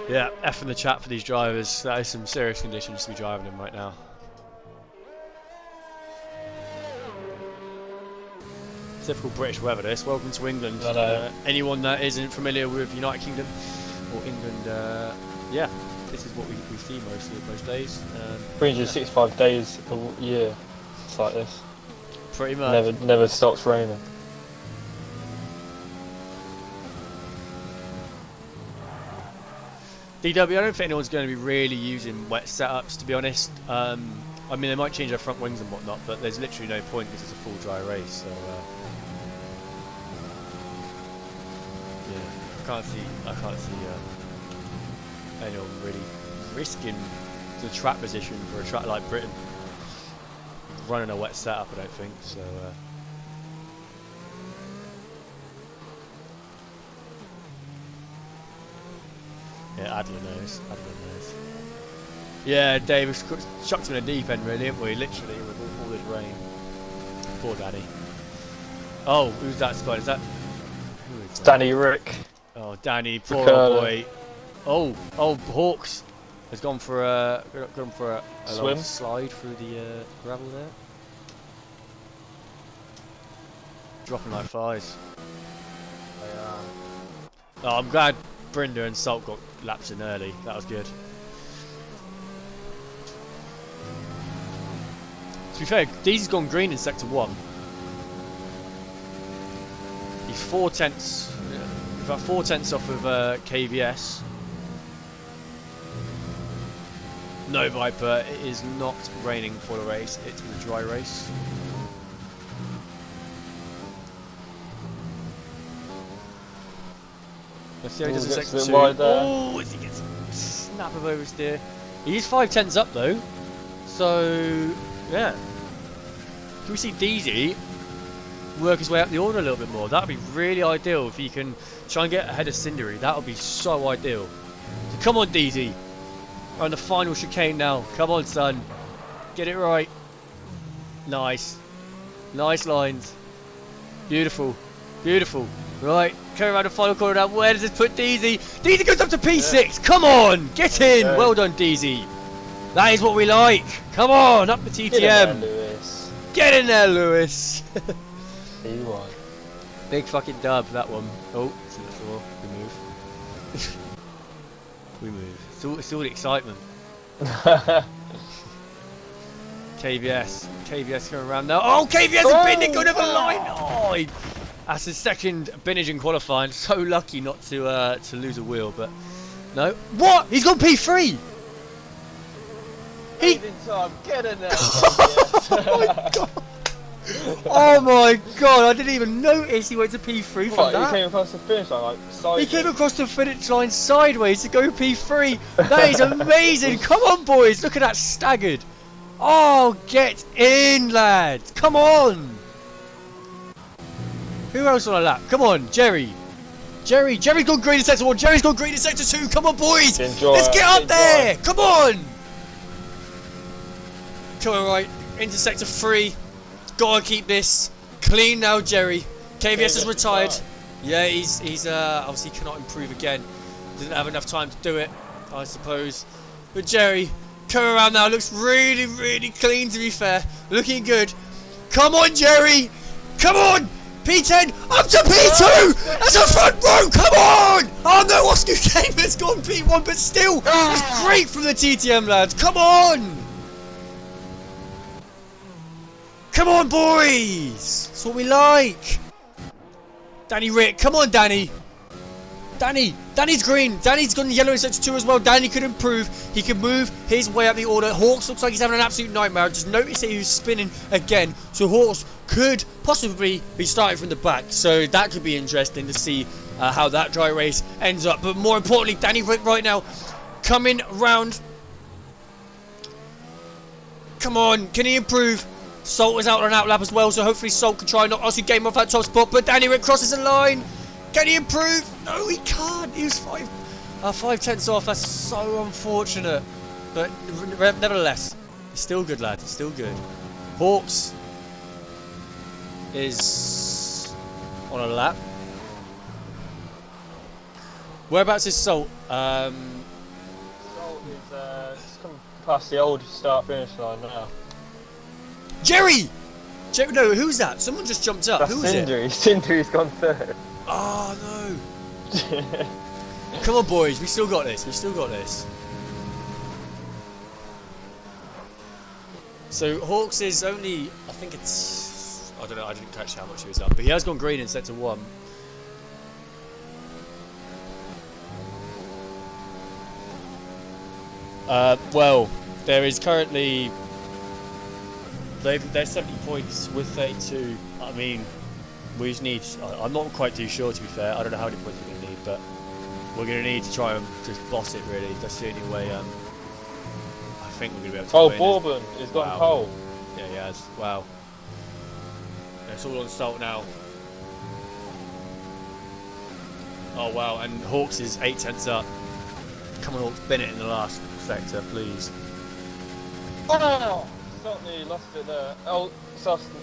Yeah, F in the chat for these drivers. That is some serious conditions to be driving in right now. Typical British weather this. Welcome to England. Anyone that isn't familiar with United Kingdom or England, yeah, this is what we see most days. 365 days a year. It's like this. Pretty much. Never stops raining. DW, I don't think anyone's going to be really using wet setups, to be honest. I mean, they might change their front wings and whatnot, but there's literally no point because it's a full dry race. So, yeah, I can't see anyone really risking the track position for a track like Britain running a wet setup. I don't think so. Yeah, Adler knows. Yeah, Dave, we've chucked him in the deep end, really, haven't we? Literally, with all this rain. Poor Danny. Oh, who's that spot? Is that? Who is that? Danny Rick. Oh, Danny, poor old boy. Oh, Hawks has gone for a Swim? long slide through the gravel there. Dropping like flies. Oh, I'm glad Brinda and Salt got laps in early. That was good. To be fair, Deezy's gone green in sector 1. He's 4 tenths. He's about 4 tenths off of KVS. No Viper. It is not raining for the race. It's a dry race. Let's see how he does in sector 2. Oh, as he gets a snap of oversteer. He's 5 tenths up though. So, yeah. Can we see Deezy work his way up the order a little bit more? That would be really ideal if he can try and get ahead of Cindery. That would be so ideal. So come on, Deezy. We're on the final chicane now. Come on, son. Get it right. Nice. Nice lines. Beautiful. Beautiful. Right, carry around the final corner now. Where does this put Deezy? Deezy goes up to P6. Yeah. Come on, get in. Okay. Well done, Deezy. That is what we like. Come on, up the TTM. Get in there, Lewis. Get in there, Lewis. E1. Big fucking dub, that one. Oh, it's in the floor. We move. We move. It's all the excitement. KVS going around now. Oh, KVS has been it, going over the line. Oh, that's his second binage in qualifying. So lucky not to lose a wheel, but no. What? He's gone P3. He's in time. Get in there. Oh my god, I didn't even notice he went to P3 from What, that. he came across the finish line like sideways? He came across the finish line sideways to go P3. That is amazing. Come on, boys. Look at that staggered. Oh, get in, lads. Come on. Who else on a lap? Come on, Jerry. Jerry's gone green in sector 1. Jerry's gone green in sector 2. Come on, boys. Let's get up there. Come on. Come on, right. Into sector 3. Gotta keep this clean now, Jerry. KVS has retired. Yeah, he's obviously cannot improve again. Didn't have enough time to do it, I suppose. But Jerry, come around now. Looks really, really clean, to be fair. Looking good. Come on, Jerry. Come on. P10 up to P2. That's a front row. Come on. Oh no, Oscar Gamer's gone P1, but still, it's great from the TTM lads. Come on. Come on, boys! That's what we like! Danny Rick, come on, Danny! Danny's green. Danny's gone yellow in sector 2 as well. Danny could improve. He can move his way up the order. Hawks looks like he's having an absolute nightmare. Just notice that he was spinning again. So Hawks could possibly be starting from the back. So that could be interesting to see how that dry race ends up. But more importantly, Danny Rick right now coming round. Come on, can he improve? Salt is out on an outlap as well, so hopefully Salt can try and knock Aussie Game off that top spot. But Danny Rick crosses the line. Can he improve? No, he can't. He was 5/10 off. That's so unfortunate. But nevertheless, he's still good, lad. He's still good. Hawks is on a lap. Whereabouts is Salt? Salt is just come past the old start-finish line now. Jerry! No, who's that? Someone just jumped up. That's Who was it? Cindery's gone third. Oh no! Come on, boys. We still got this. We still got this. So Hawks is only, I think it's, I don't know. I didn't catch how much he was up, but he has gone green in sector 1. Well, there is currently. They're 70 points with 32. I mean, we just need. I'm not quite too sure, to be fair. I don't know how many points we're going to need, but we're going to need to try and just boss it. Really, that's the only way. I think we're going to be able to. Oh, win. Bourbon has gone pole. Yeah, he has. Wow. Yeah, it's all on Salt now. Oh wow, and Hawks is 8/10 up. Come on, Hawks, Bennett in the last sector, please. Oh! Certainly lost it there. Oh, Sustin.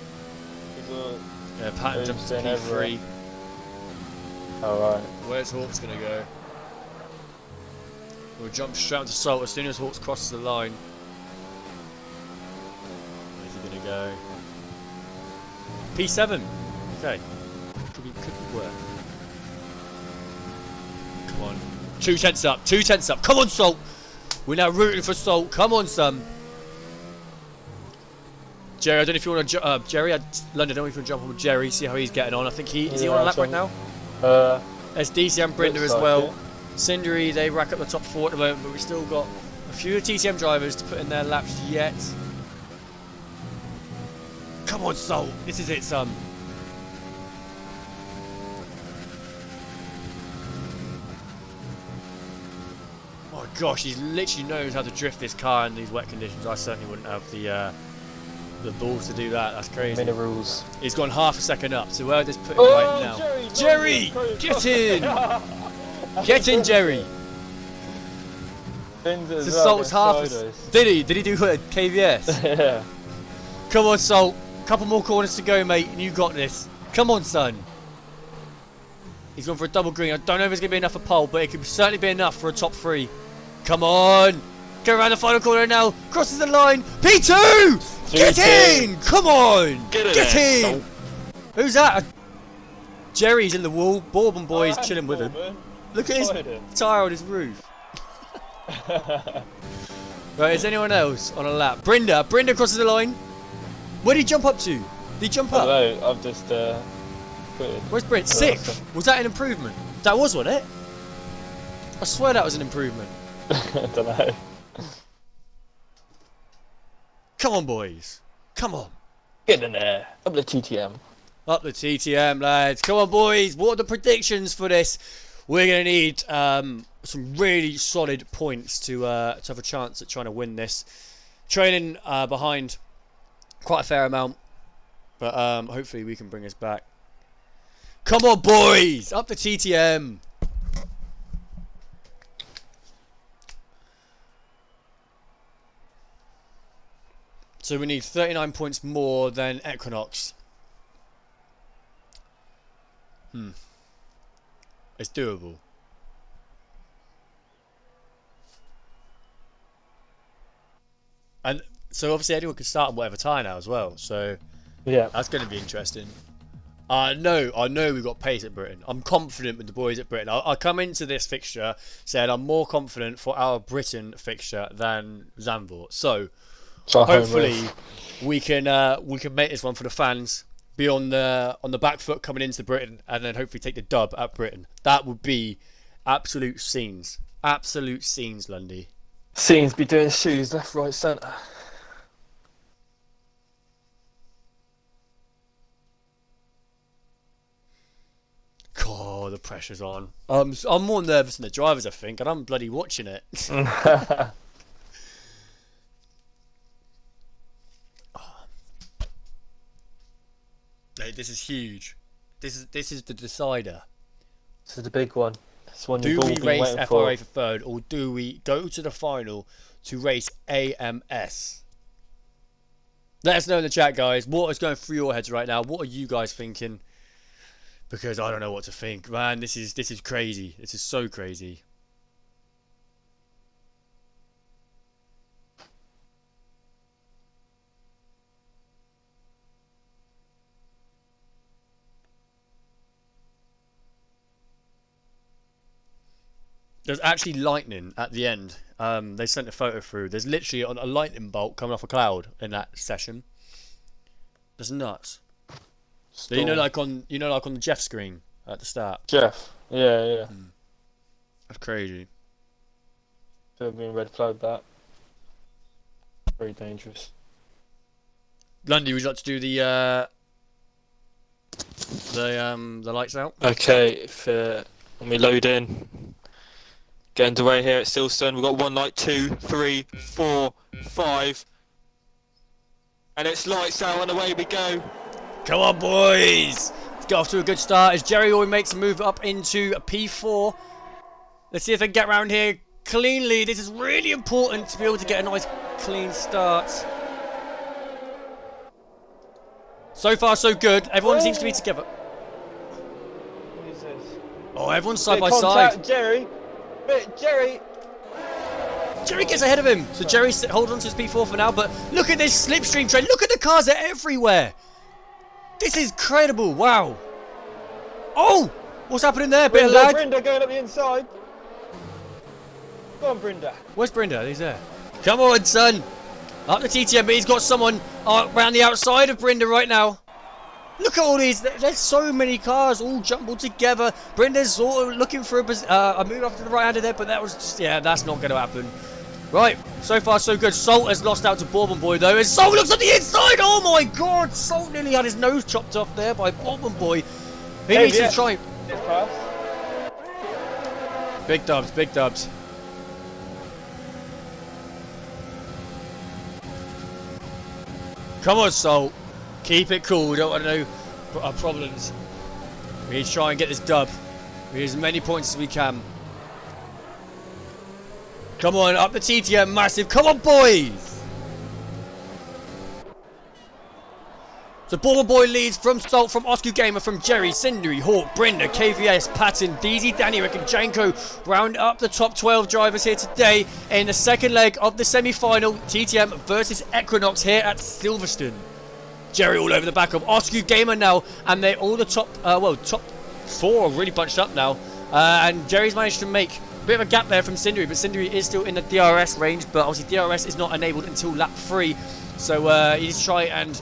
Yeah, Patton jumps to P3. Everywhere. Alright. Where's Hawks going to go? We'll jump straight onto Salt as soon as Hawks crosses the line. Where's he going to go? P7. Okay. Could be work. Come on. 2/10 up. 2/10 up. Come on, Salt. We're now rooting for Salt. Come on, son. Jerry, I don't know if you want to London, I don't know if you want to jump on with Jerry, see how he's getting on. I think is he on a lap right now? There's DCM Brinder as well. Cindery, they rack up the top 4 at the moment, but we've still got a few TTM drivers to put in their laps yet. Come on, Salt. This is it, son. Oh my gosh, he literally knows how to drift this car in these wet conditions. I certainly wouldn't have the balls to do that. That's crazy. Minerals. He's gone half a second up, so where just put him right now. Jerry! Get in! Get in, Jerry! So Salt's half. Did he? Did he do a KVS? Yeah. Come on, Salt. Couple more corners to go, mate, and you got this. Come on, son. He's gone for a double green. I don't know if it's going to be enough for pole, but it could certainly be enough for a top 3. Come on! Go around the final corner now. Crosses the line. P2! Get in! Come on! Get in! Who's that? Jerry's in the wall. Bourbon boy's chilling with him. Look at his tyre on his roof. Right, is anyone else on a lap? Brenda crosses the line. Where did he jump up to? Did he jump up? Hello, I've just quitted. Where's Brent? Sixth? Was that an improvement? That was, wasn't it? I swear that was an improvement. I don't know. Come on, boys. Come on. Get in there. Up the TTM. Up the TTM, lads. Come on, boys. What are the predictions for this? We're going to need some really solid points to have a chance at trying to win this. Training behind quite a fair amount, but hopefully we can bring us back. Come on, boys. Up the TTM. So we need 39 points more than Equinox. It's doable. And so obviously anyone can start at whatever time now as well. So Yeah. that's going to be interesting. I know we've got pace at Britain. I'm confident with the boys at Britain. I come into this fixture saying I'm more confident for our Britain fixture than Zandvoort. So hopefully we can make this one for the fans. Be on the back foot coming into Britain, and then hopefully take the dub at Britain. That would be absolute scenes. Absolute scenes, Lundy. Scenes be doing shoes left, right, centre. God, the pressure's on. I'm more nervous than the drivers, I think, and I'm bloody watching it. Hey, this is huge. This is the decider. This is the big one. This one Do you've all we been race waiting FRA for. for third, or do we go to the final to race AMS? Let us know in the chat, guys. What is going through your heads right now? What are you guys thinking? Because I don't know what to think, man. This is crazy. This is so crazy. There's actually lightning at the end. They sent a photo through. There's literally a lightning bolt coming off a cloud in that session. That's nuts. So you know, like on the Jeff screen at the start. Jeff. Yeah. That's crazy. Should have been red flag that. Very dangerous. Lundy, would you like to do the lights out? Okay, if when we load in, get underway here at Silverstone. We've got 1 light, 2, 3, 4, 5, and it's lights out and away we go. Come on, boys! Let's get off to a good start as Jerry Oy makes a move up into P4. Let's see if they can get around here cleanly. This is really important to be able to get a nice clean start. So far, so good. Everyone seems to be together. What is this? Oh, everyone's side by Contact, side. Jerry. Jerry. Jerry gets ahead of him. So Jerry holds on to his P4 for now. But look at this slipstream train. Look at the cars. They're everywhere. This is incredible. Wow. Oh, what's happening there? Bit of lag. Brenda going up the inside. Go on, Brenda. Where's Brenda? He's there. Come on, son. Up the TTM, but he's got someone around the outside of Brenda right now. Look at all these. There's so many cars all jumbled together. Brenda's sort of looking for a move off to the right hand of there, but that was just, yeah, that's not going to happen. Right, so far so good. Salt has lost out to Bourbon Boy though. As Salt looks at the inside. Oh my God! Salt nearly had his nose chopped off there by Bourbon Boy. He needs to try. Big dubs, big dubs. Come on, Salt. Keep it cool. We don't want to know our problems. We need to try and get this dub. We need as many points as we can. Come on, up the TTM, massive. Come on, boys. So Bourbon Boy leads from Salt, from Oscar Gamer, from Jerry, Cindery, Hawk, Brenda, KVS, Patton, DZ, Danny, Rick and Janko round up the top 12 drivers here today in the second leg of the semi-final TTM versus Equinox here at Silverstone. Jerry all over the back of Oscar Gamer now, and they're all the top 4 are really bunched up now. And Jerry's managed to make Bit of a gap there from Cindery, but Cindery is still in the DRS range, but obviously DRS is not enabled until lap 3. So he needs to try and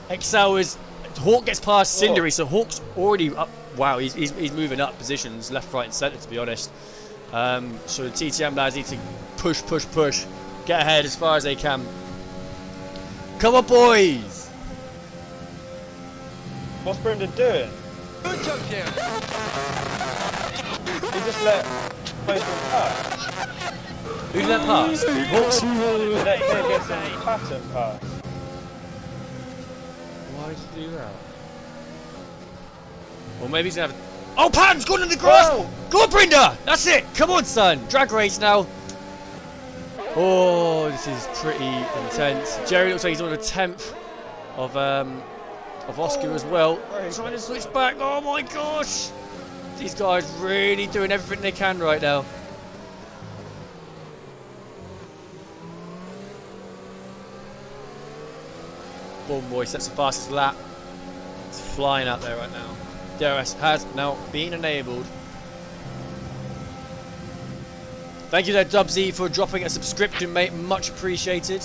excel as Hawk gets past Cindery, so Hawk's already up. Wow, he's moving up positions, left, right and centre, to be honest. So the TTM lads need to push, get ahead as far as they can. Come on, boys! What's Brendan doing? Good job, Jerry. He just let both of them pass. Who did that pass? Hawks? Let KVS and Patton pass. Why did you do that? Well, maybe he's gonna have. Oh, Patton's gone in the grass! Whoa. Go on, Brinda! That's it! Come on, son! Drag race now. Oh, this is pretty intense. Jerry looks like he's on a 10th of Oscar as well. Trying to switch back. Oh my gosh! These guys really doing everything they can right now. Boom boy sets the fastest lap. It's flying out there right now. DRS has now been enabled. Thank you there, Dubsy, for dropping a subscription, mate. Much appreciated.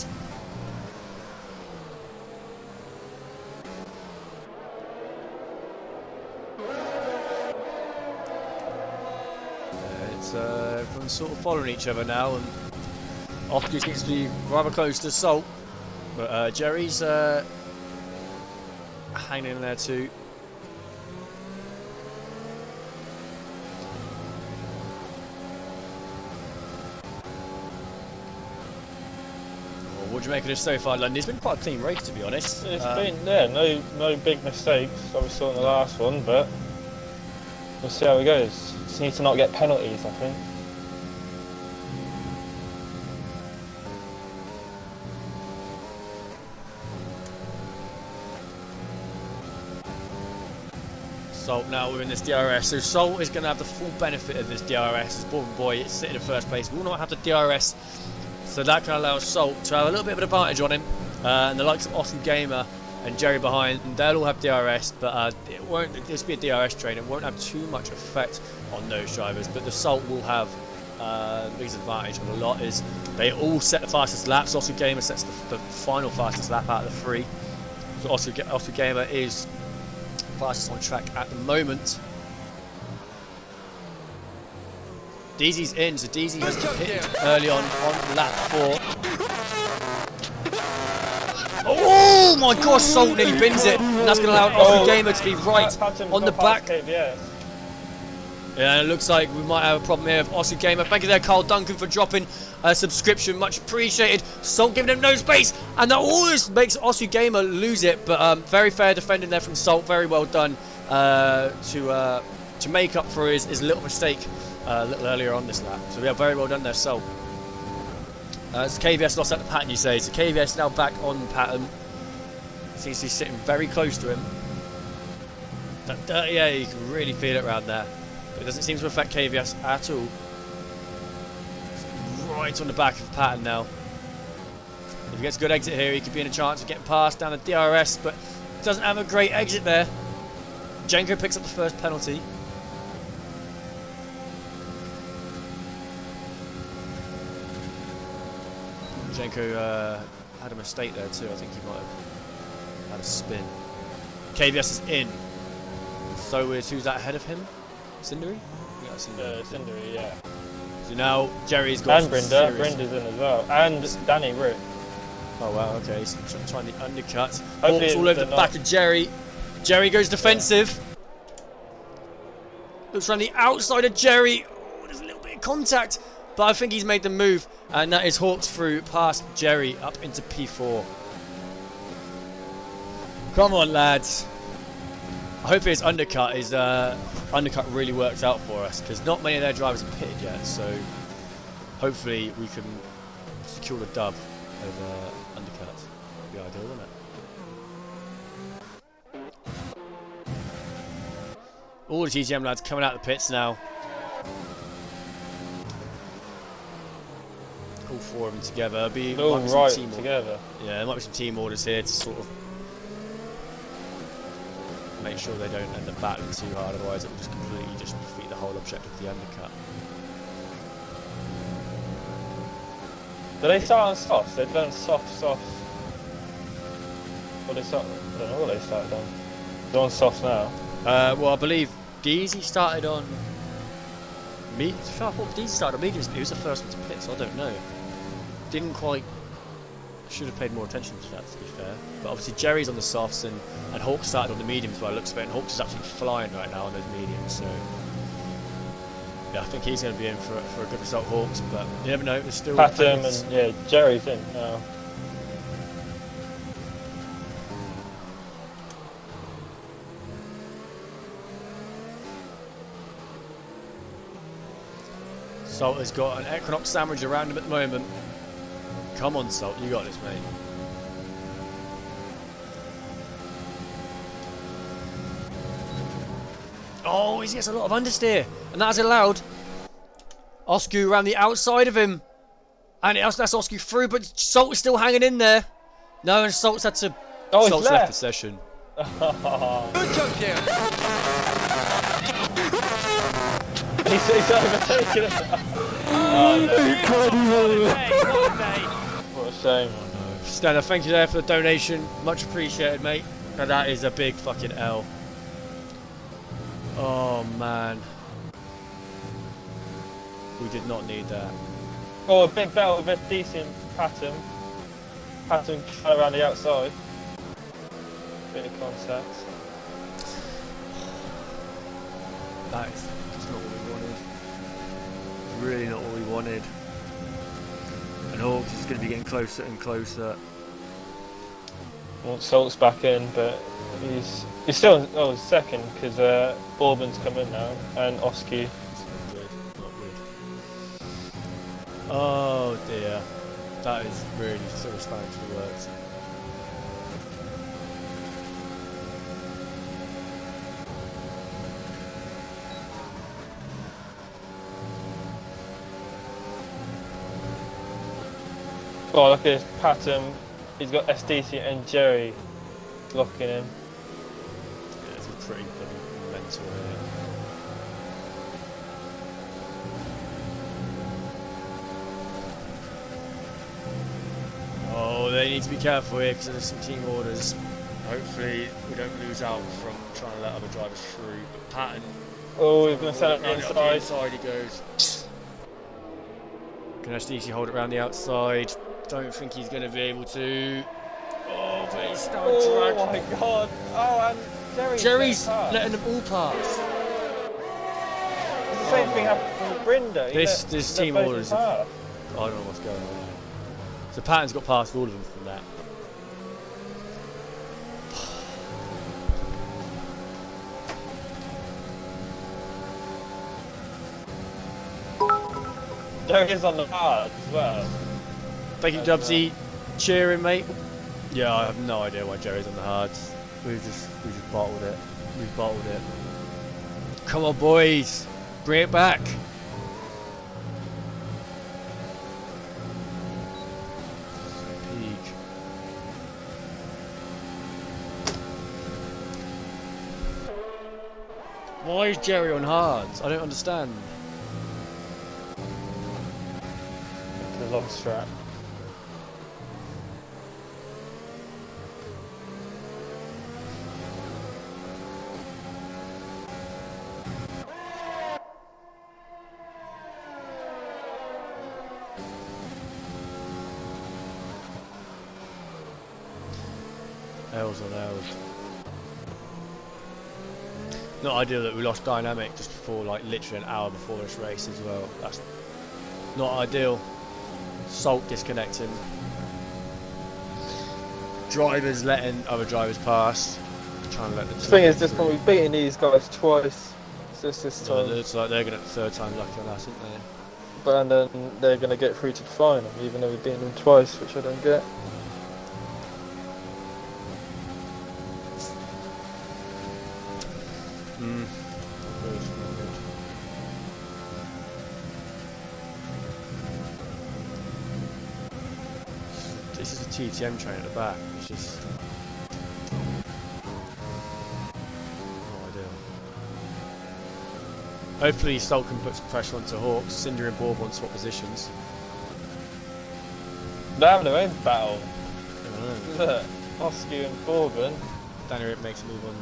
Everyone's sort of following each other now, and Oscar seems to be rather close to Salt, but Jerry's hanging in there too. What do you make of this so far, London? It's been quite a clean race, to be honest. It's been, yeah, no big mistakes, like we saw in the last one, but we'll see how it goes. Just need to not get penalties, I think. Salt now within this DRS, so Salt is going to have the full benefit of this DRS. As Born Boy is sitting in first place, will not have the DRS, so that can allow Salt to have a little bit of an advantage on him. And the likes of Oscar Gamer and Jerry behind, they'll all have DRS, but it won't. This will be a DRS train. It won't have too much effect on those drivers, but the Salt will have the biggest advantage of a lot is they all set the fastest laps. Oscar Gamer sets the final fastest lap out of the 3. So Oscar Gamer is fastest on track at the moment. DZ's in, so DZ has hit early on lap 4. Oh my gosh, Salt nearly bins it, and that's going to allow Oscar Gamer to be right on the back. Yeah, it looks like we might have a problem here with Oscar Gamer. Thank you there, Carl Duncan, for dropping a subscription. Much appreciated. Salt giving him no space, and that always makes Oscar Gamer lose it. But very fair defending there from Salt. Very well done to make up for his little mistake a little earlier on this lap. So yeah, very well done there, Salt. So KVS lost out to Patton, you say. So KVS now back on Patton. Seems to be sitting very close to him. That dirty air, you can really feel it around there. But it doesn't seem to affect KVS at all. Right on the back of Patton now. If he gets a good exit here, he could be in a chance of getting past down the DRS, but doesn't have a great exit there. Jenko picks up the first penalty. Jenko had a mistake there too. I think he might have had a spin. KVS is in. So is who's that ahead of him? Cindery? Yeah, Cindery, yeah. So now Jerry's got. And Brinda's in as well. And Danny Root. Oh wow, okay, he's trying the undercut. Hopefully Hawks all over the back of Jerry. Jerry goes defensive. Looks around the outside of Jerry. Oh, there's a little bit of contact. But I think he's made the move. And that is Hawks through past Jerry up into P4. Come on, lads. I hope his undercut really works out for us, because not many of their drivers have pitted yet, so hopefully we can secure the dub over undercut. That'd be ideal, wouldn't it? All the TTM lads coming out of the pits now. All 4 of them together. All right together. Yeah, there might be some team orders here to sort of make sure they don't end up battling too hard, otherwise it will just completely defeat the whole objective of the undercut. Do they start on softs? They've done soft. Well, they start. I don't know what they started on. They're on softs now. Well, I believe Deezy started on. I thought Deezy started on mediums, but he was the first one to pit, so I don't know. Didn't quite. Should have paid more attention to that, to be fair. But obviously Jerry's on the softs and Hawk started on the mediums by the looks of it, and Hawks is absolutely flying right now on those mediums, so yeah, I think he's going to be in for a good result, Hawks, but you never know, there's still... Patum and, yeah, Jerry's in now. Salt has got an Equinox sandwich around him at the moment. Come on, Salt, you got this, mate. Oh, he gets a lot of understeer, and that is allowed. Oscu around the outside of him, and that's Oscu through, but Salt is still hanging in there. No, and Salt's had to. Oh, Salt's left the session. Good job, Jerry. He's overtaken it. What a shame. Stella, thank you there for the donation. Much appreciated, mate. Now that is a big fucking L. Oh, man. We did not need that. Oh, a big battle with SDC and Patum. Patum trying around the outside. Bit of contact. That is just not what we wanted. It's really not what we wanted. And Hawks is going to be getting closer and closer. Well, Salt's back in, but he's still second because Bourbon's come in now and Oski. It's not good. Not good. Oh dear. That is really sort of starting to work. Oh, look at this Patum. He's got SDC and Jerry blocking him. Yeah, it's a pretty bloody mental here. Oh, they need to be careful here because there's some team orders. Hopefully we don't lose out from trying to let other drivers through. But Patton... Oh, he's going to set up the On the inside. inside he goes. Can SDC hold it around the outside? Don't think he's going to be able to. Oh, but he's now dragged. Oh my god. Oh, and Jerry's letting them all pass. It's the same thing happened with Brinda. This team orders. I don't know what's going on there. So Patton's got past all of them from that. Jerry's on the hard as well. Thank you, Dubsy. Cheering, mate. Yeah, I have no idea why Jerry's on the hards. We just bottled it. We bottled it. Come on, boys. Bring it back. Peak. Why is Jerry on hards? I don't understand. The long strap. L's on L's. Not ideal that we lost dynamic just before, like literally an hour before this race as well. That's not ideal. Salt disconnecting. Drivers letting other drivers pass. Trying to let the thing is, just when we've beaten these guys twice, it's just this time. It's like they're going to third time lucky on us, aren't they? But then they're going to get through to the final, even though we've beaten them twice, which I don't get. This is a TTM train at the back. It's just not ideal. Hopefully Salt can put some pressure onto Hawks. Cinder and Bourbon swap positions. They're having their own battle. Look, Oscar and Corbin. Danny Rick makes a move on.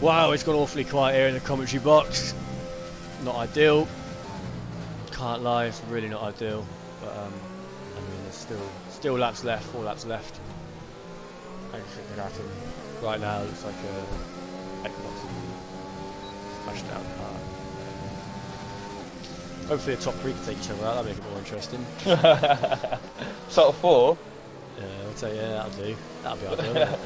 Wow, it's gone awfully quiet here in the commentary box. Not ideal. Can't lie, it's really not ideal. But I mean, there's still laps left, 4 laps left. Anything can happen. Right now, it looks like a Xbox smashed out the car. Hopefully, the top 3 can take each other out. That'll make it more interesting. Sort of 4. Yeah, I'll tell you, yeah, that'll do. That'll be ideal. Won't it?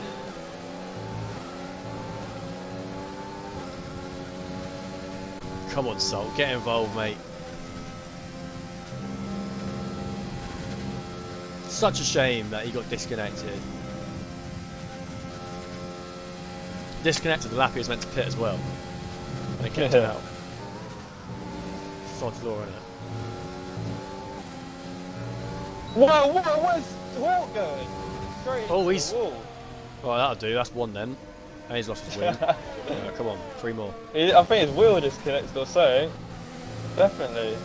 Come on, Salt, get involved, mate. Such a shame that he got disconnected. Disconnected, the lap he was meant to pit as well. And it kicked him out. Sod's law, innit? Whoa, where's Hawk going? Straight into he's... the wall. Right, that'll do, that's 1 then. And he's lost his win. Come on, 3 more. I think his wheel disconnected or so. Definitely.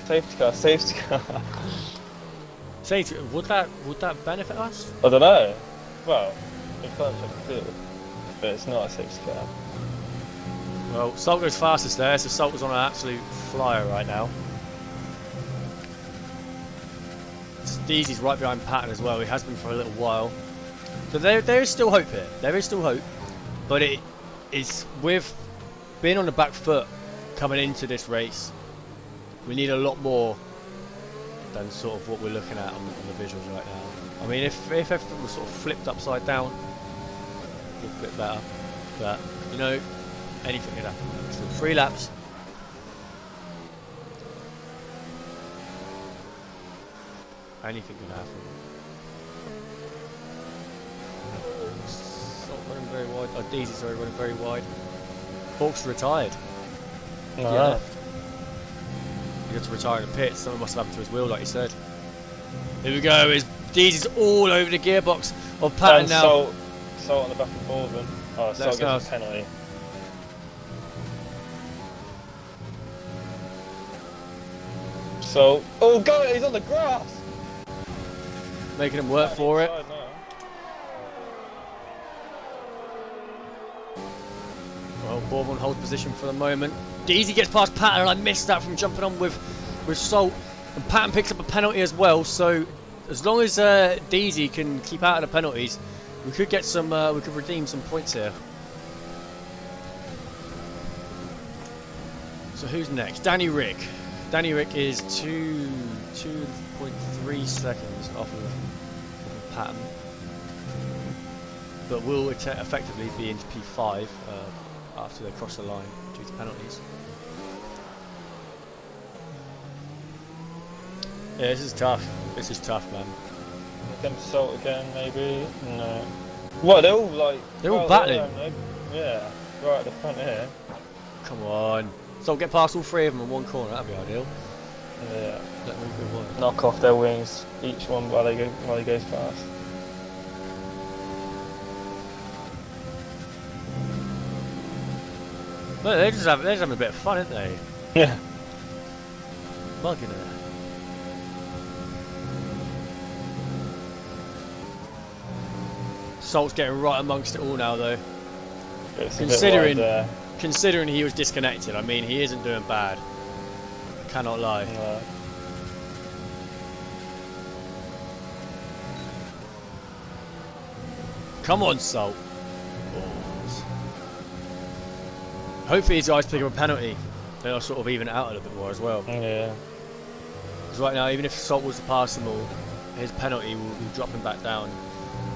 Safety car, safety car. Safety, would that benefit us? I don't know. Well, you can't check the field. But it's not a safety car. Well, Salt goes fastest there, so Salt was on an absolute flyer right now. Deezy's right behind Patton as well, he has been for a little while. So there is still hope here, there is still hope. But it is with being on the back foot coming into this race, we need a lot more than sort of what we're looking at on the visuals right now. I mean, if everything was sort of flipped upside down, it would look a bit better. But, you know, anything could happen. So 3 laps. Anything can happen. Salt running very wide. Oh, Deezy's already running very wide. Hawk's retired. No. Yeah. He got to retire in the pits. Something must have happened to his wheel, like you said. Here we go. Deezy's all over the gearbox of Patton now. Salt on the back of Corbin. Oh, Salt gets a penalty. So, oh god, he's on the grass! Making him work for it. Well, Bourbon holds position for the moment. Deezy gets past Patton, and I missed that from jumping on with Salt. And Patton picks up a penalty as well, so as long as Deezy can keep out of the penalties, we could get some, we could redeem some points here. So who's next? Danny Rick. Danny Rick is 2.3 seconds off of Patton, but will effectively be into P5 after they cross the line due to penalties. Yeah, this is tough. This is tough, man. Them Salt again, maybe? No. What, they're all like... They're all battling. Yeah, right at the front here. Come on. So get past all 3 of them in 1 corner, that'd be ideal. Yeah. Let them go wide. Knock off their wings, each one while he goes fast. Look, they're just having a bit of fun, aren't they? Yeah. Mugging it. Salt's getting right amongst it all now, though. Considering he was disconnected, I mean, he isn't doing bad. I cannot lie. No. Come on, Salt. Balls. Hopefully these guys pick up a penalty. They'll sort of even it out a little bit more as well. Yeah. Because right now, even if Salt was to pass them all, his penalty will drop him back down,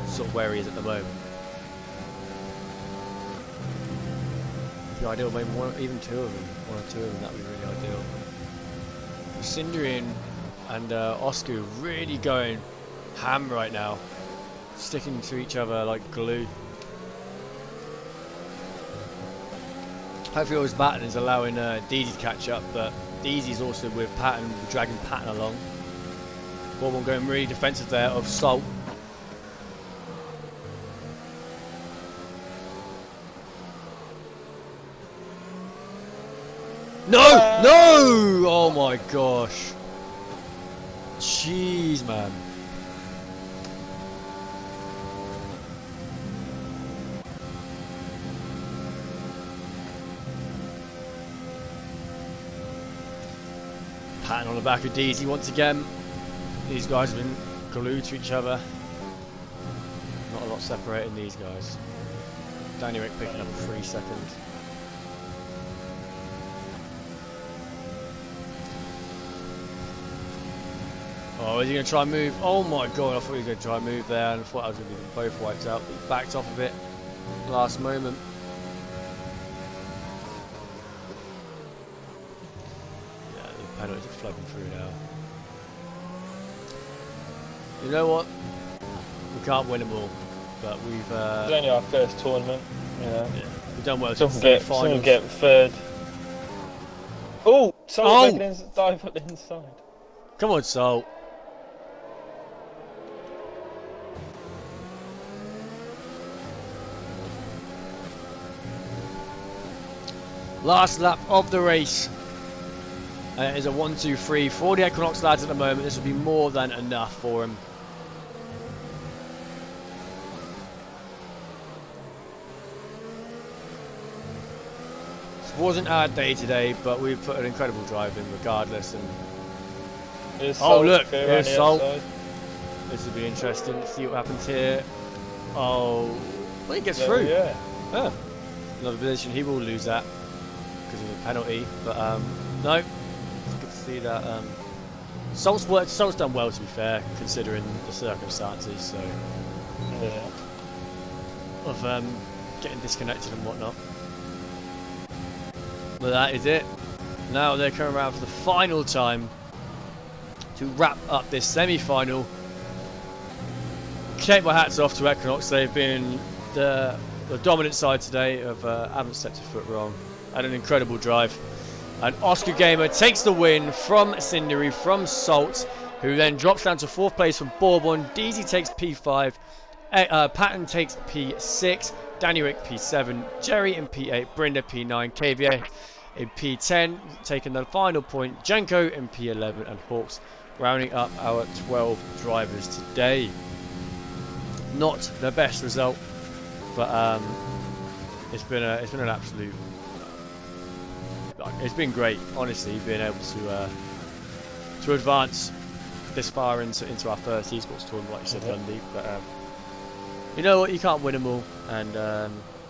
sort of where he is at the moment. It'd be ideal, maybe even 2 of them. 1 or 2 of them, that'd be really ideal. Cindrian and Oscar really going ham right now, sticking to each other like glue. Hopefully always Patton is allowing Deezy to catch up, but Deezy's also with Patton, dragging Patton along. Bourbon going really defensive there of Salt. No! No! Oh my gosh. Jeez, man. Patton on the back of Deezy once again. These guys have been glued to each other. Not a lot separating these guys. Danny Rick picking up a 3 second. Oh, is he going to try and move? Oh my god, I thought he was going to try and move there, and I thought I was going to be both wiped out, but he backed off a bit last moment. Yeah, the penalties are flooding through now. You know what? We can't win them all, but we've... It's only our first tournament, you know. Yeah, we've done well. Someone get third. Oh! Soul dive up the inside. Come on, Sol. Last lap of the race. And it is a 1-2-3 for the Equinox lads at the moment. This will be more than enough for them. This wasn't our day today, but we've put an incredible drive in regardless. And oh look, here's Salt. This will be interesting. Let's see what happens here. Oh, well, he gets through. Yeah. Oh, another position. He will lose that because of a penalty. But no, it's good to see that. Salt's done well, to be fair, considering the circumstances. So Yeah. of getting disconnected and whatnot. But that is it. Now they're coming around for the final time to wrap up this semi-final. Take my hats off to Equinox. They've been the dominant side today of haven't stepped a foot wrong. Had an incredible drive. And Oscar Gamer takes the win from Cindery, from Salt, who then drops down to 4th place from Bourbon. Deezy takes P5. Patton takes P6. Danny Rick P7. Jerry in P8. Brenda P9. KVA in P10. Taking the final point. Janko in P11. And Hawks rounding up our 12 drivers today. Not the best result, but it's been an absolute. It's been great, honestly, being able to advance this far into our first esports tournament, like you said, Lundy. But you know what, you can't win them all, and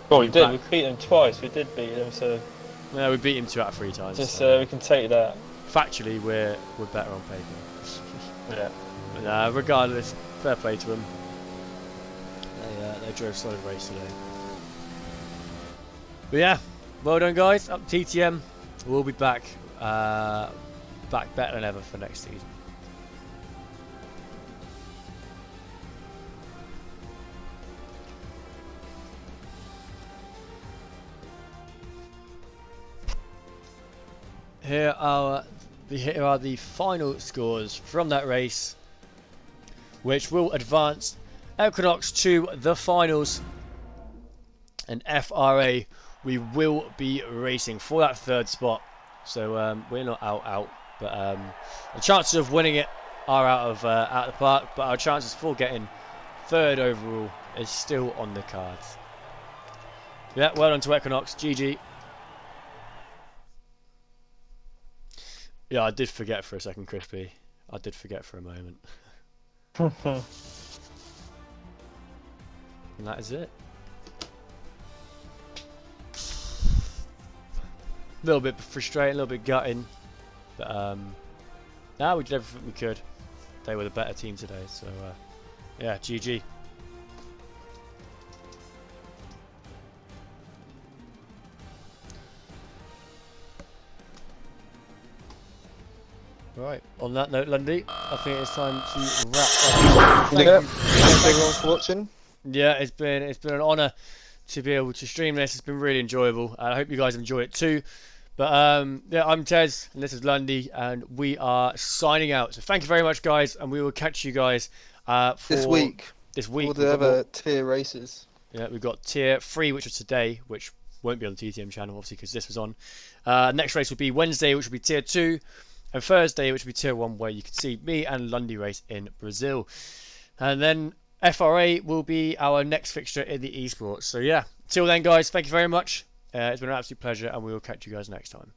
well, we did. We beat them twice. We did beat them, so yeah, we beat him 2 out of 3 times. just so. we can take that. Factually, we're better on paper. Yeah. But, regardless, fair play to them. They drove a solid race today. But yeah, well done, guys. Up TTM. We'll be back better than ever for next season. Here are the final scores from that race, which will advance Equinox to the finals. And FRA, we will be racing for that 3rd spot. So we're not out, but the chances of winning it are out of the park. But our chances for getting 3rd overall is still on the cards. Yeah, well done to Equinox. GG. Yeah, I did forget for a second, Crispy. I did forget for a moment. And that is it. A little bit frustrating, a little bit gutting, but now we did everything we could. They were the better team today, so yeah, GG. Right, on that note, Lundy, I think it's time to wrap up. Thanks everyone for watching. Yeah, it's been an honour to be able to stream this. It's been really enjoyable. I hope you guys enjoy it too. But yeah, I'm Tez, and this is Lundy, and we are signing out. So thank you very much, guys, and we will catch you guys for This week. This week. All the other tier races. Yeah, we've got tier 3, which is today, which won't be on the TTM channel, obviously, because this was on. Next race will be Wednesday, which will be tier 2, and Thursday, which will be tier 1, where you can see me and Lundy race in Brazil. And then FRA will be our next fixture in the esports. So yeah, till then, guys, thank you very much. It's been an absolute pleasure, and we will catch you guys next time.